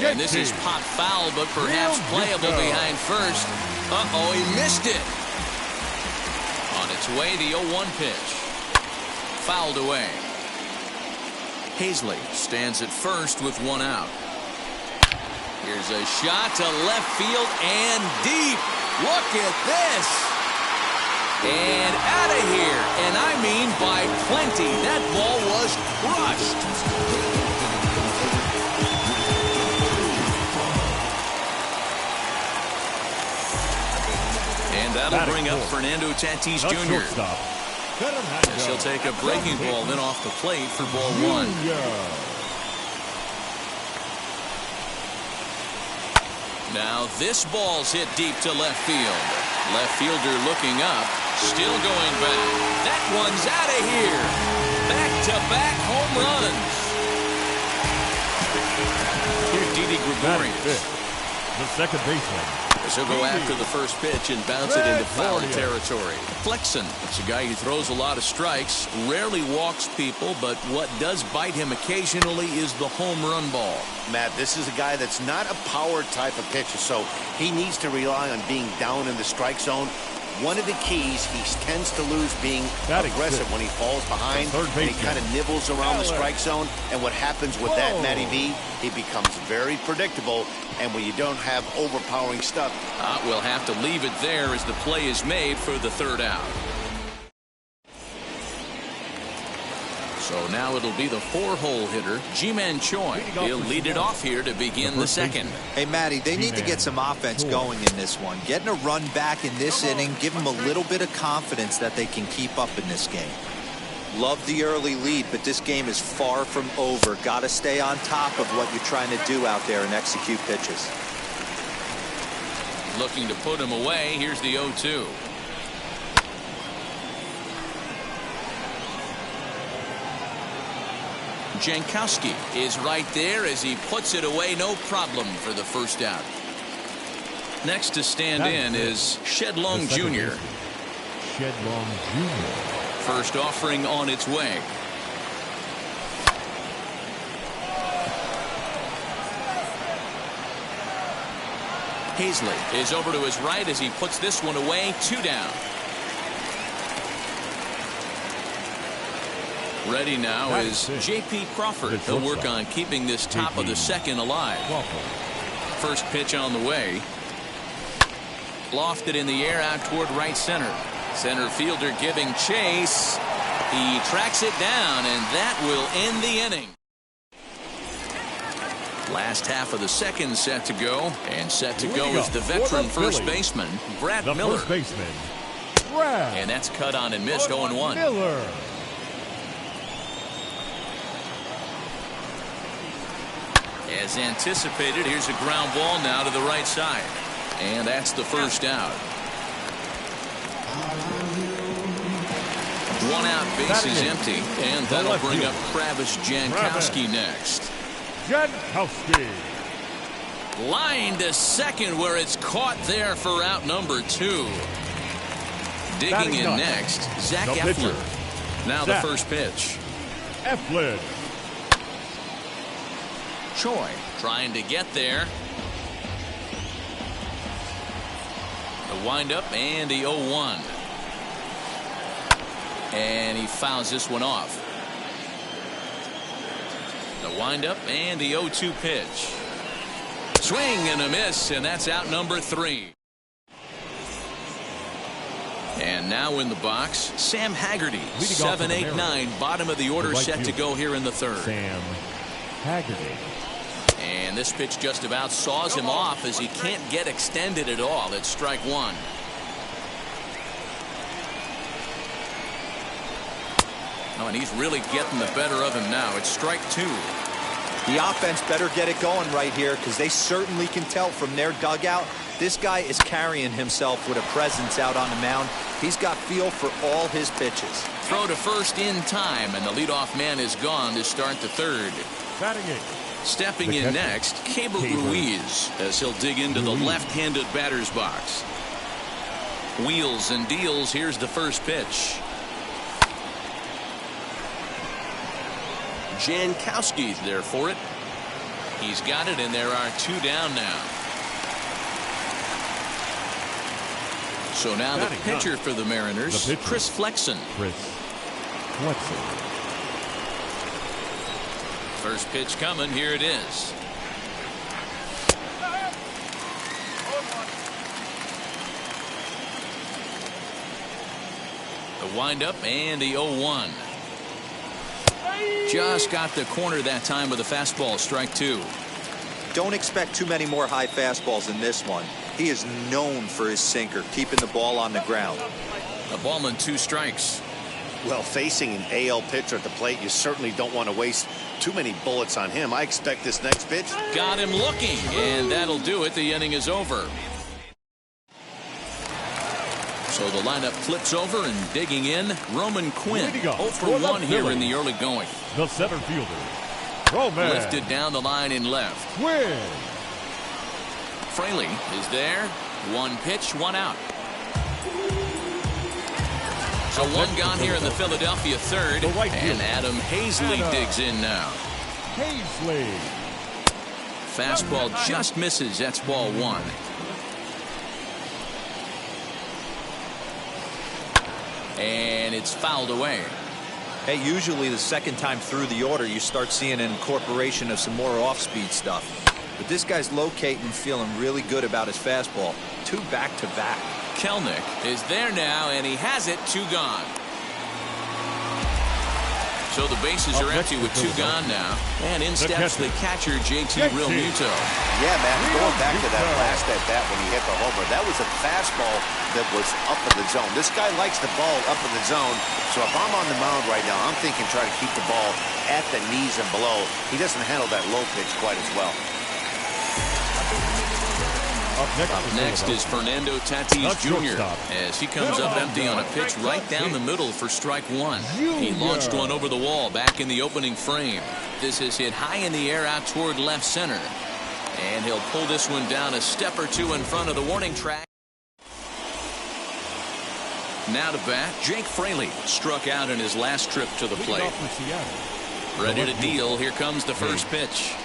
And this is pop foul, but perhaps playable behind first. Uh-oh, he missed it. On its way, the 0-1 pitch. Fouled away. Hazley stands at first with one out. Here's a shot to left field and deep. Look at this. And out of here. And I mean by plenty. That ball was crushed. And that'll bring up Fernando Tatis Jr. As he'll take a breaking ball then off the plate for ball one. Now this ball's hit deep to left field. Left fielder looking up, still going back. That one's out of here. Back-to-back home runs. Here's Didi Gregorius, the second baseman. as he'll go after the first pitch and bounce it into foul territory. Flexen, it's a guy who throws a lot of strikes, rarely walks people, but what does bite him occasionally is the home run ball. Matt, this is a guy that's not a power type of pitcher, so he needs to rely on being down in the strike zone. One of the keys, he tends to lose being aggressive when he falls behind and he kind of nibbles around the strike zone. And what happens with that, Matty V, he becomes very predictable. And when you don't have overpowering stuff, we'll have to leave it there as the play is made for the third out. So now it'll be the four-hole hitter, Ji-Man Choi. He'll lead it off here to begin the second. Hey, Matty, they need to get some offense going in this one. Getting a run back in this inning, give them a little bit of confidence that they can keep up in this game. Love the early lead, but this game is far from over. Got to stay on top of what you're trying to do out there and execute pitches. Looking to put him away. Here's the 0-2. Jankowski is right there as he puts it away, no problem for the first out. Next to stand in is Shedlong Jr. Shedlong Jr. First offering on its way. Hazley is over to his right as he puts this one away, 2 down. Ready now is J.P. Crawford. He'll work on keeping this top of the second alive. First pitch on the way. Lofted in the air out toward right center. Center fielder giving chase. He tracks it down, and that will end the inning. Last half of the second set to go, and set to go is the veteran first baseman, Brad Miller. And that's cut on and missed 0-1. Miller. As anticipated, here's a ground ball now to the right side. And that's the first out. One out, base is empty. And that'll bring up Travis Jankowski next. Jankowski. Line to second where it's caught there for out number 2. Digging in next, Zach Eflin. Now the first pitch. Eflin. Choi trying to get there. The windup and the 0-1. And he fouls this one off. The windup and the 0-2 pitch. Swing and a miss, and that's out number 3. And now in the box, Sam Haggerty. 7-8-9, bottom of the order, set to go here in the third. Sam Haggerty. And this pitch just about saws him off as he can't get extended at all. It's strike 1. Oh, and he's really getting the better of him now. It's strike 2. The offense better get it going right here, because they certainly can tell from their dugout this guy is carrying himself with a presence out on the mound. He's got feel for all his pitches. throw to first in time, and the leadoff man is gone to start the third. Batting it. Stepping in next, Cable Ruiz, as he'll dig into the left-handed batter's box. Wheels and deals. Here's the first pitch. Jankowski's there for it. He's got it, and there are 2 down now. So now the pitcher for the Mariners, Chris Flexen. First pitch coming. Here it is. The windup and the 0-1. Just got the corner that time with a fastball. Strike 2. Don't expect too many more high fastballs in this one. He is known for his sinker, keeping the ball on the ground. A ball and 2 strikes. Well, facing an AL pitcher at the plate, you certainly don't want to waste too many bullets on him. I expect this next pitch. Got him looking, and that'll do it. The inning is over. So the lineup flips over, and digging in, Roman Quinn. 0 for 1 here in the early going. The center fielder, Roman. Lifted down the line in left. Quinn. Fraley is there. 1 pitch, 1 out. So 1 gone here in the Philadelphia third, and Adam Hazley digs in now. Hazley. Fastball just misses. That's ball 1. And it's fouled away. Hey, usually the second time through the order, you start seeing an incorporation of some more off-speed stuff. But this guy's locating, feeling really good about his fastball. 2 back-to-back. Kelnick is there now, and he has it. 2 gone. So the bases are empty with 2 gone now. And in steps the catcher, JT Realmuto. Yeah, man, going back to that last at-bat when he hit the homer, that was a fastball that was up in the zone. This guy likes the ball up in the zone. So if I'm on the mound right now, I'm thinking try to keep the ball at the knees and below. He doesn't handle that low pitch quite as well. Up next is Fernando Tatis Jr. as he comes up empty on a pitch right down the middle for strike 1. He launched one over the wall back in the opening frame. This is hit high in the air out toward left center. And he'll pull this one down a step or 2 in front of the warning track. Now to bat, Jake Fraley struck out in his last trip to the plate. Ready to deal. Here comes the first pitch.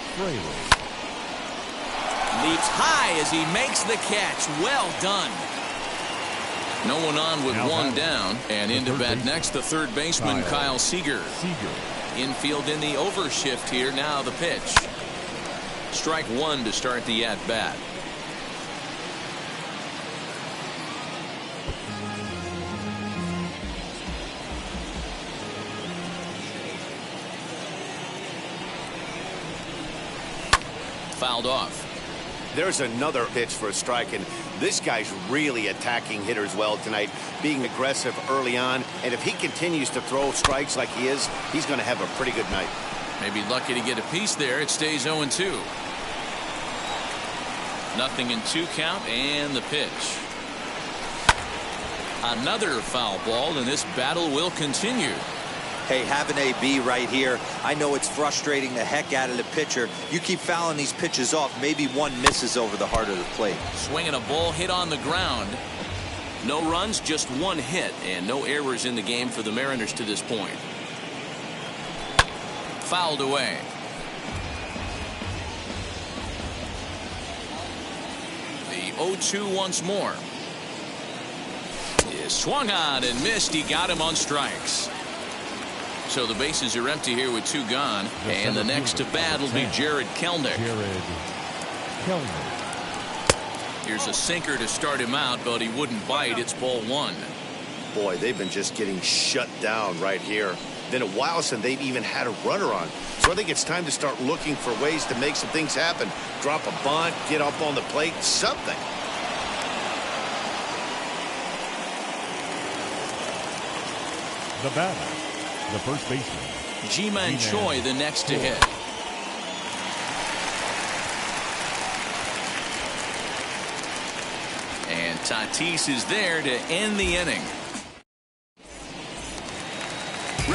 Leaps high as he makes the catch. Well done. No one on with 1 down, and into bat next the third baseman Kyle Seager. Infield in the overshift here. Now the pitch. Strike 1 to start the at-bat. Fouled off. There's another pitch for a strike, and this guy's really attacking hitters well tonight, being aggressive early on. And if he continues to throw strikes like he is, he's going to have a pretty good night. Maybe lucky to get a piece there. It stays 0-2. Nothing in 2 count, and the pitch. Another foul ball, and this battle will continue. Hey, have an AB right here. I know it's frustrating the heck out of the pitcher. You keep fouling these pitches off, maybe one misses over the heart of the plate. Swinging a ball hit on the ground. No runs, just 1 hit, and no errors in the game for the Mariners to this point. Fouled away. The 0-2 once more. Is swung on and missed. He got him on strikes. So the bases are empty here with 2 gone, and the next to bat will be Jared Kelnick. Here's a sinker to start him out, but he wouldn't bite. It's ball 1. Boy, they've been just getting shut down right here. Been a while since they've even had a runner on. So I think it's time to start looking for ways to make some things happen. Drop a bunt, get up on the plate, something. The batter, the first baseman, Ji-Man Choi, the next to hit. And Tatis is there to end the inning.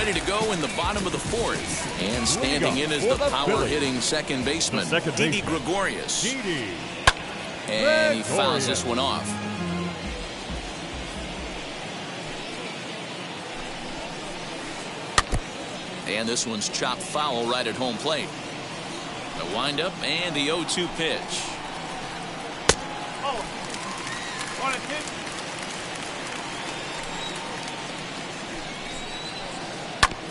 ready to go in the bottom of the fourth. And standing in is the power-hitting second baseman, Didi Gregorius. And he fouls this one off. And this one's chopped foul right at home plate. The windup and the 0-2 pitch.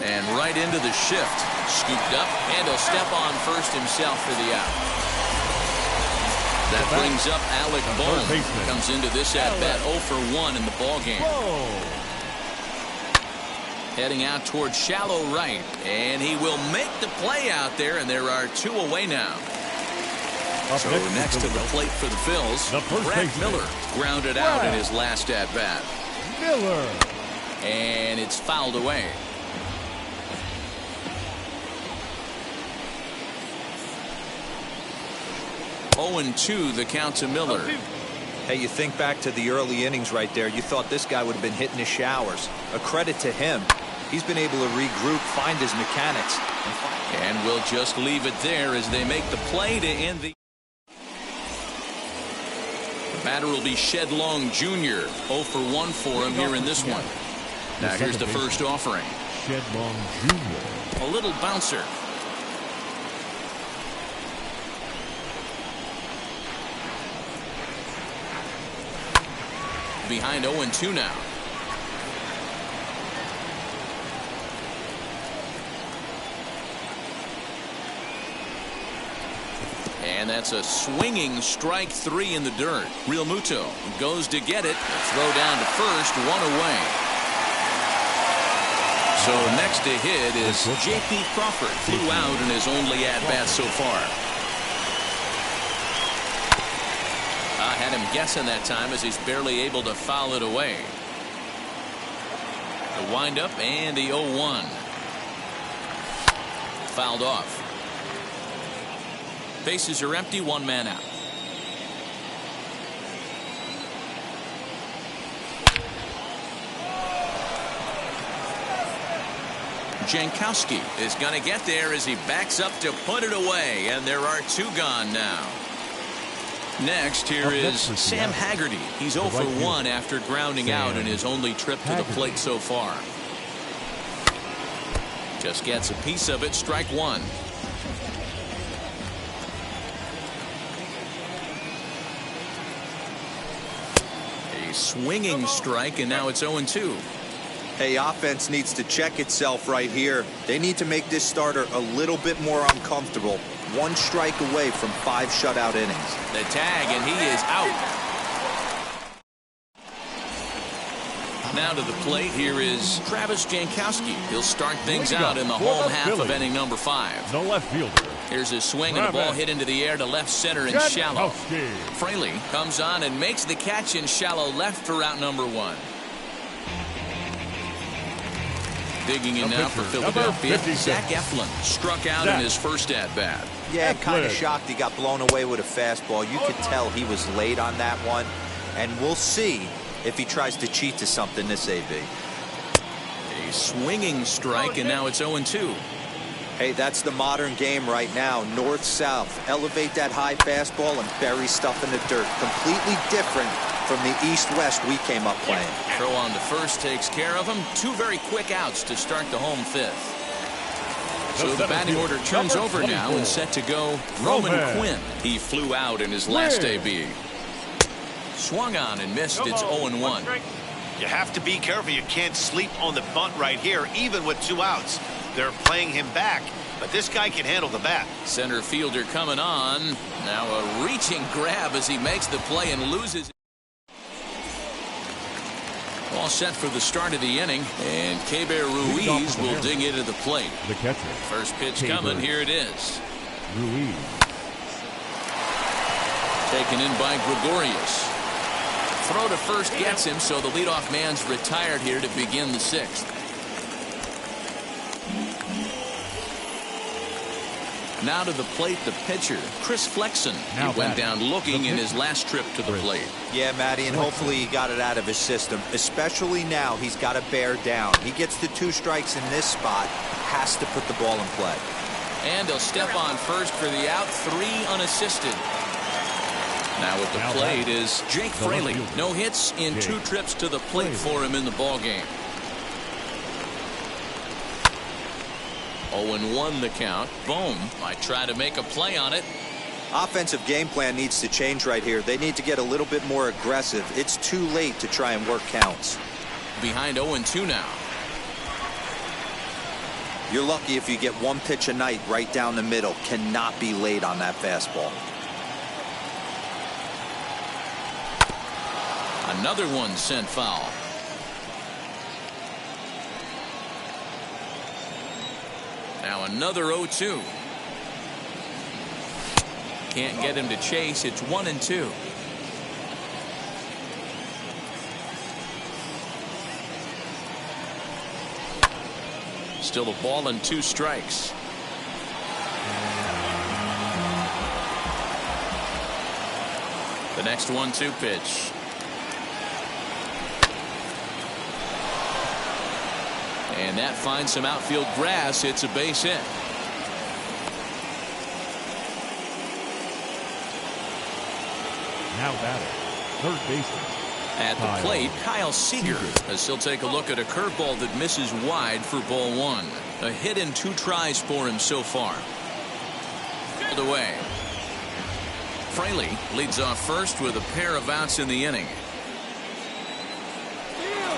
And right into the shift. Scooped up, and he'll step on first himself for the out. That brings up Alec Bohm. Comes into this at-bat 0 for 1 in the ballgame. Heading out towards shallow right, and he will make the play out there, and there are 2 away now. So next to the plate for the Phils, Brad Miller grounded out in his last at-bat. Miller. And it's fouled away. Oh, 2 the count to Miller. Hey, you think back to the early innings right there. You thought this guy would have been hitting his showers. A credit to him. He's been able to regroup, find his mechanics. And we'll just leave it there as they make the play to end the... The batter will be Shed Long Jr. 0 for 1 for him here in this one. Now here's the first offering. Shed Long Jr. A little bouncer. Behind 0-2 now. And that's a swinging strike 3 in the dirt. Real Muto goes to get it. Throw down to first, 1 away. So next to hit is J.P. Crawford. Flew out in his only at-bat so far. I had him guessing that time as he's barely able to foul it away. The windup and the 0-1. Fouled off. Bases are empty, 1 man out. Jankowski is going to get there as he backs up to put it away, and there are 2 gone now. Next, here is Sam Haggerty. He's 0 for 1 after grounding out in his only trip to the plate so far. Just gets a piece of it, strike 1. A swinging strike, and now it's 0-2. Hey, offense needs to check itself right here. They need to make this starter a little bit more uncomfortable. 1 strike away from 5 shutout innings. The tag, and he is out. Now to the plate, here is Travis Jankowski. He'll start things out in the home half of inning number 5. No left fielder. Here's a swing, and the ball hit into the air to left center and shallow. Fraley comes on and makes the catch in shallow left for out number 1. Digging in now for Philadelphia, Zach Eflin struck out in his first at-bat. Yeah, kind of shocked he got blown away with a fastball. You could tell he was late on that one, and we'll see if he tries to cheat to something this AB. A swinging strike, and now it's 0-2. Hey, that's the modern game right now. North-south. Elevate that high fastball and bury stuff in the dirt. Completely different from the east-west we came up playing. Throw on to first takes care of him. 2 very quick outs to start the home 5th. So the batting order turns over now and set to go Roman Quinn. He flew out in his last AB. Swung on and missed. It's 0-1. You have to be careful. You can't sleep on the bunt right here, even with 2 outs. They're playing him back, but this guy can handle the bat. Center fielder coming on. Now a reaching grab as he makes the play and loses it. All set for the start of the inning, and Keber Ruiz will dig into the plate. The catcher. First pitch coming. Here it is. Ruiz. Taken in by Gregorius. Throw to first gets him, so the leadoff man's retired here to begin the 6th. Now to the plate, the pitcher, Chris Flexen. He went down looking in his last trip to the plate. Yeah, Matty, and hopefully he got it out of his system. Especially now, he's got to bear down. He gets the 2 strikes in this spot, has to put the ball in play. And he'll step on first for the out, 3 unassisted. Now at the plate is Jake Fraley. No hits in 2 trips to the plate for him in the ballgame. 0-1 the count. Bohm might try to make a play on it. Offensive game plan needs to change right here. They need to get a little bit more aggressive. It's too late to try and work counts. Behind 0-2 now. You're lucky if you get 1 pitch a night right down the middle. Cannot be late on that fastball. Another one sent foul. Now another 0-2. Can't get him to chase. It's 1-2. Still a ball and 2 strikes. The next 1-2 pitch. And that finds some outfield grass. It's a base hit. Now batting, third baseman. At the plate, Kyle Seager, as he'll take a look at a curveball that misses wide for ball 1. A hit in 2 tries for him so far. Pulled away. Fraley leads off first with a pair of outs in the inning.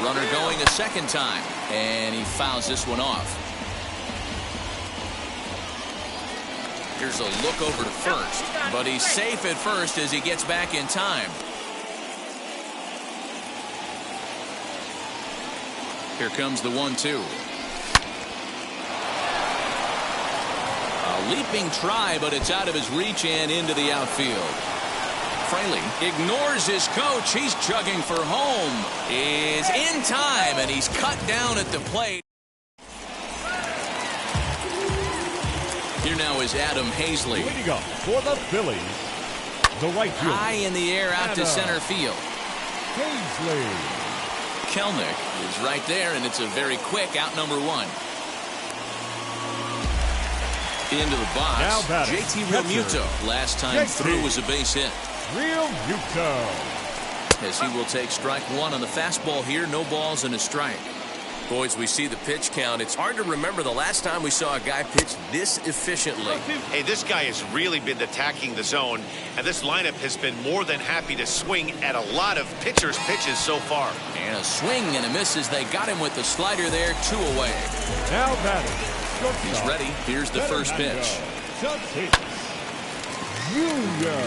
Runner going a second time, and he fouls this one off. Here's a look over to first, but he's safe at first as he gets back in time. Here comes the 1-2. A leaping try, but it's out of his reach and into the outfield. Fraley ignores his coach. He's chugging for home. Is in time, and he's cut down at the plate. Here now is Adam Hazley. Leading up for the Phillies, the right fielder. High in the air out to center field. Hazley. Kelnick is right there, and it's a very quick out number 1. Into the box. Now batting, JT Realmuto. Last time through was a base hit. Realmuto. As he will take strike 1 on the fastball here. No balls and a strike. Boys, we see the pitch count. It's hard to remember the last time we saw a guy pitch this efficiently. Hey, this guy has really been attacking the zone, and this lineup has been more than happy to swing at a lot of pitchers' pitches so far. And a swing and a miss as they got him with the slider there. 2 away. Now batting. He's ready. Here's the first pitch. Junior.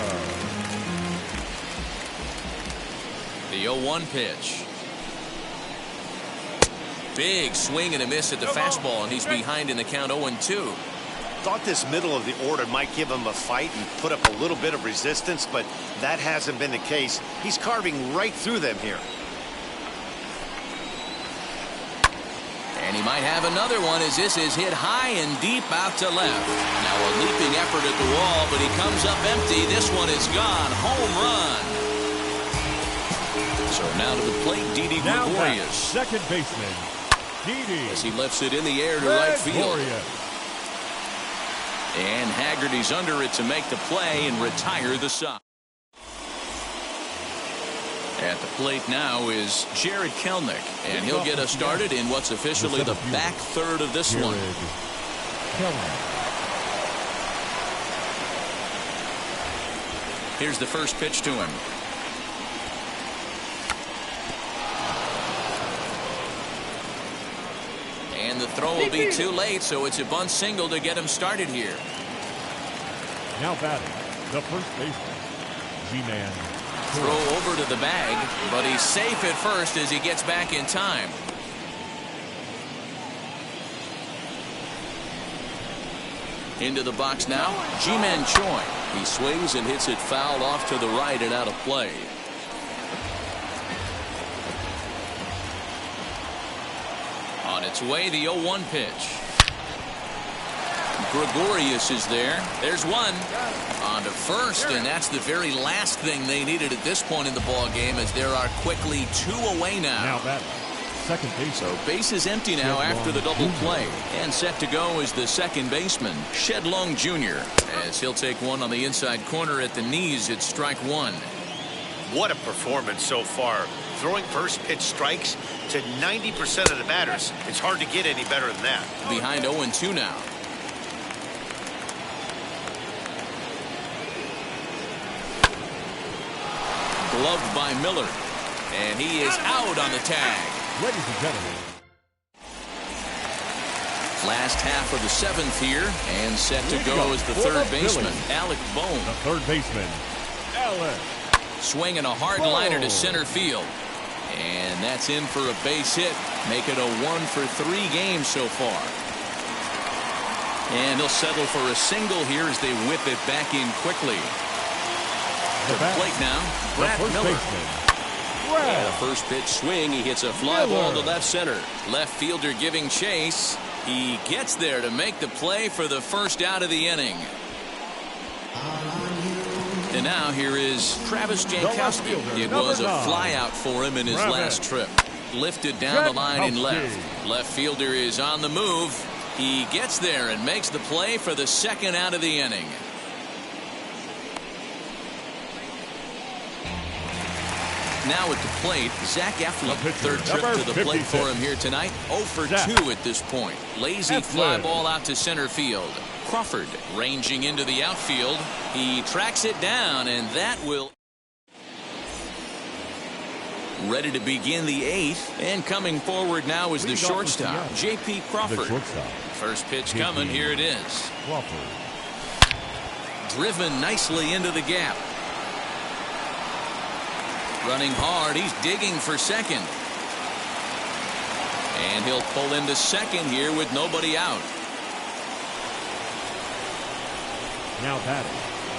The 0-1 pitch. Big swing and a miss at the fastball, and he's behind in the count 0-2. Thought this middle of the order might give him a fight and put up a little bit of resistance, but that hasn't been the case. He's carving right through them here. And he might have another one as this is hit high and deep out to left. Now a leaping effort at the wall, but he comes up empty. This one is gone. Home run. So now to the plate, Didi Gregorius. Second baseman, Didi. As he lifts it in the air to right field. And Haggerty's under it to make the play and retire the side. At the plate now is Jared Kelnick, and he'll get us started in what's officially the back third of this one. Here's the first pitch to him. And the throw will be too late, so it's a bunt single to get him started here. Now batting, the first baseman, G-Man. Throw over to the bag, but he's safe at first as he gets back in time. Into the box now, Ji-Man Choi. He swings and hits it foul off to the right and out of play. On its way, the 0-1 pitch. Gregorius is there. There's one. On to first, and that's the very last thing they needed at this point in the ball game, as there are quickly 2 away now. Now batting, second base. So base is empty now after the double play. And set to go is the second baseman, Shedlong Jr., as he'll take one on the inside corner at the knees. It's strike 1. What a performance so far. Throwing first pitch strikes to 90% of the batters. It's hard to get any better than that. Behind 0-2 now. Gloved by Miller. And he is out on the tag. Ladies and gentlemen. Last half of the 7th here. And set to go is the third baseman, Alec Bohm. The third baseman, Alec. Swinging a hard liner to center field. And that's in for a base hit. Make it a 1-for-3 game so far. And he'll settle for a single here as they whip it back in quickly. To the plate now, Brad Miller. And a first pitch swing. He hits a fly ball to left center. Left fielder giving chase. He gets there to make the play for the first out of the inning. And now here is Travis Jankowski. It was a fly out for him in his last trip. Lifted down the line in left. Left fielder is on the move. He gets there and makes the play for the second out of the inning. Now at the plate, Zach Eflin. Third trip to the plate for him here tonight. 0-for-2 at this point. Lazy fly ball out to center field. Crawford ranging into the outfield. He tracks it down, and that will... Ready to begin the 8th, and coming forward now is the shortstop, J.P. Crawford. First pitch coming, here it is. Crawford. Driven nicely into the gap. Running hard, he's digging for second. And he'll pull into second here with nobody out. Now batting,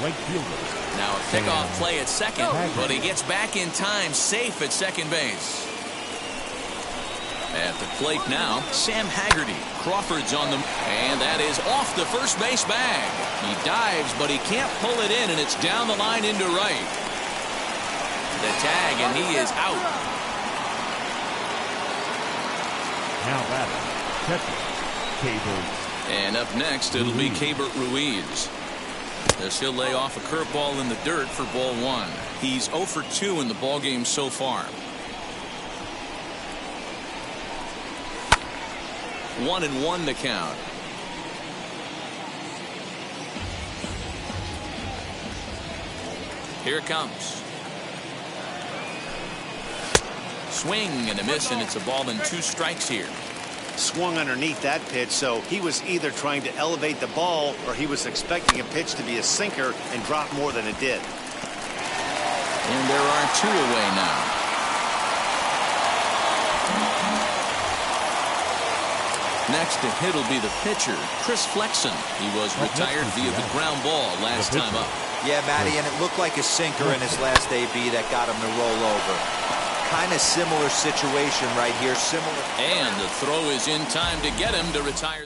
right fielder. Now a pickoff play at second, but he gets back in time, safe at second base. At the plate now, Sam Haggerty. Crawford's on the... And that is off the first base bag. He dives, but he can't pull it in, and it's down the line into right. The tag, and he is out. Now batting, catcher, Cabert. And up next, it'll be Cabert Ruiz. As he'll lay off a curveball in the dirt for ball 1. He's 0-for-2 in the ballgame so far. 1-1 the count. Here it comes. Swing and a miss, and it's a ball and 2 strikes here. Swung underneath that pitch, so he was either trying to elevate the ball or he was expecting a pitch to be a sinker and drop more than it did. And there are 2 away now. Next to hit will be the pitcher, Chris Flexen. He was retired via the ground ball last time up. Yeah, Matty, and it looked like a sinker in his last AB that got him to roll over. Kind of similar situation right here. Similar. And the throw is in time to get him to retire.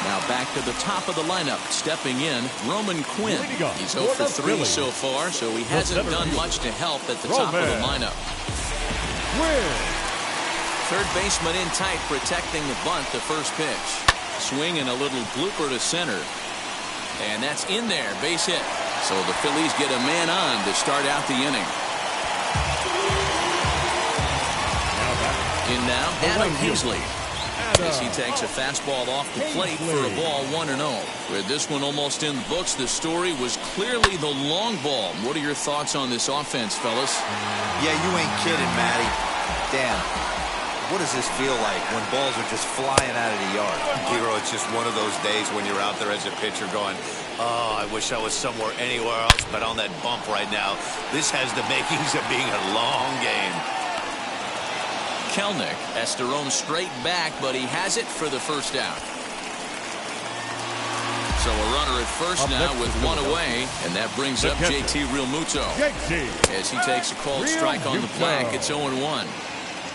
Now back to the top of the lineup. Stepping in, Roman Quinn. He's 0-for-3 so far, so he hasn't done much to help at the top of the lineup. Third baseman in tight, protecting the bunt, the first pitch. Swing and a little blooper to center. And that's in there, base hit. So the Phillies get a man on to start out the inning. In now, Adam Heasley. As he takes a fastball off the plate for a ball 1-0. With this one almost in the books, the story was clearly the long ball. What are your thoughts on this offense, fellas? Yeah, you ain't kidding, Matty. Dan, what does this feel like when balls are just flying out of the yard? Hero, it's just one of those days when you're out there as a pitcher going, oh, I wish I was somewhere anywhere else but on that bump right now. This has the makings of being a long game. Kelnick has to roam straight back, but he has it for the first out. So a runner at first now with 1 away, and that brings up JT Realmuto. As he takes a called strike on the black, it's 0-1.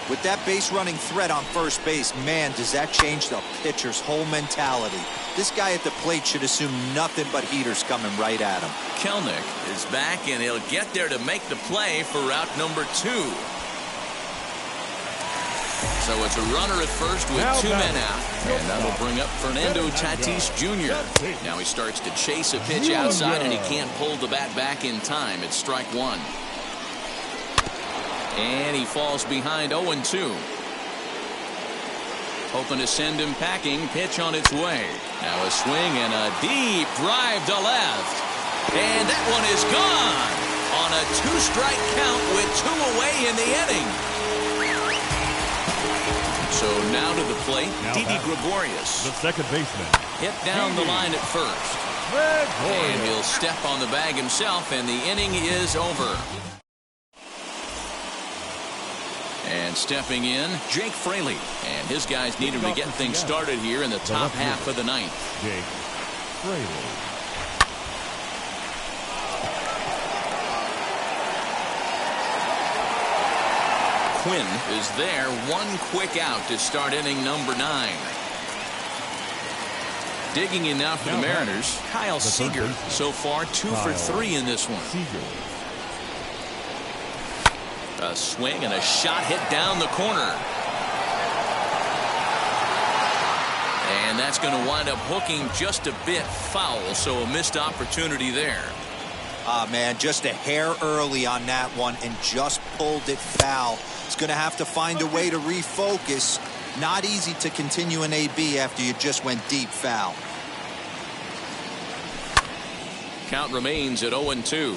With that base running threat on first base, man, does that change the pitcher's whole mentality. This guy at the plate should assume nothing but heaters coming right at him. Kelnick is back, and he'll get there to make the play for route number 2. So it's a runner at first with 2 men out, and that'll bring up Fernando Tatis Jr. Now he starts to chase a pitch outside, and he can't pull the bat back in time. It's strike 1. And he falls behind 0-2. Hoping to send him packing. Pitch on its way. Now a swing and a deep drive to left. And that one is gone on a 2-strike count with 2 away in the inning. So now to the plate, Didi Gregorius. The second baseman. Hit down the line at first. And he'll step on the bag himself, and the inning is over. And stepping in, Jake Fraley. And his guys need him to get things started here in the top half of the ninth. Jake Fraley. Quinn is there, 1 quick out to start inning number 9. Digging in now for the Mariners, Kyle Seager. So far 2 for 3 in this one. A swing and a shot hit down the corner. And that's going to wind up hooking just a bit foul, so a missed opportunity there. Man, just a hair early on that one and just pulled it foul. It's going to have to find a way to refocus. Not easy to continue an AB after you just went deep foul. Count remains at 0-2.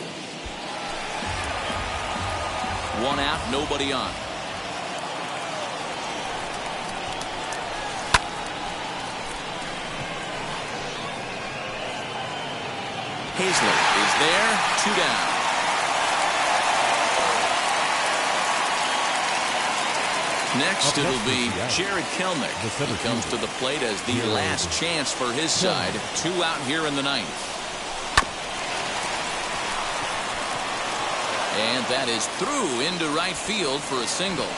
1 out, nobody on. Hazlett is there, 2 down. Next, it'll be Jared Kelnick. He comes to the plate as the last chance for his side. 2 out here in the 9th. And that is through into right field for a single.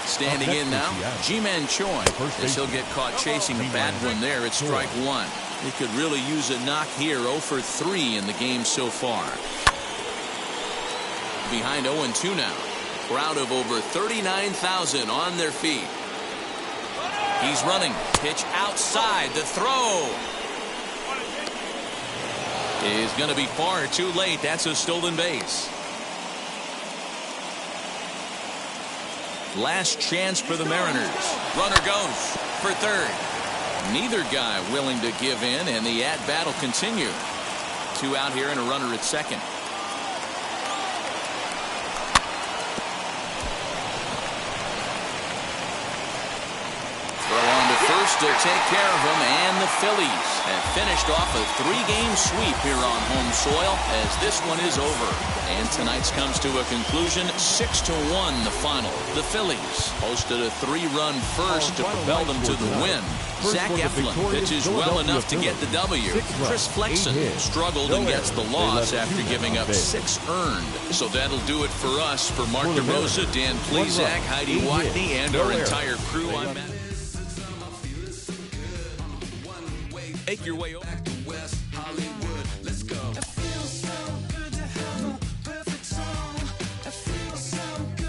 Standing in now, Ji-Man Choi, as he'll get caught chasing a bad one there at strike 1. He could really use a knock here. 0 for 3 in the game so far. Behind 0-2 now. Crowd of over 39,000 on their feet. He's running. Pitch outside. The throw is going to be far too late. That's a stolen base. Last chance for the Mariners. Runner goes for third. Neither guy willing to give in, and the at-bat will continue. 2 out here and a runner at second. First to take care of him, and the Phillies have finished off a 3-game sweep here on home soil as this one is over. And tonight's comes to a conclusion, 6-1 the final. The Phillies posted a 3-run first to propel them to the win. Zach Eflin pitches well enough to get the W. Chris Flexen struggled and gets the loss after giving up 6 earned. So that'll do it for us. For Mark DeRosa, Dan Plesac, Heidi Watney, and our entire crew, I'm Matt. Make your way over. West Hollywood, let's go. It feels so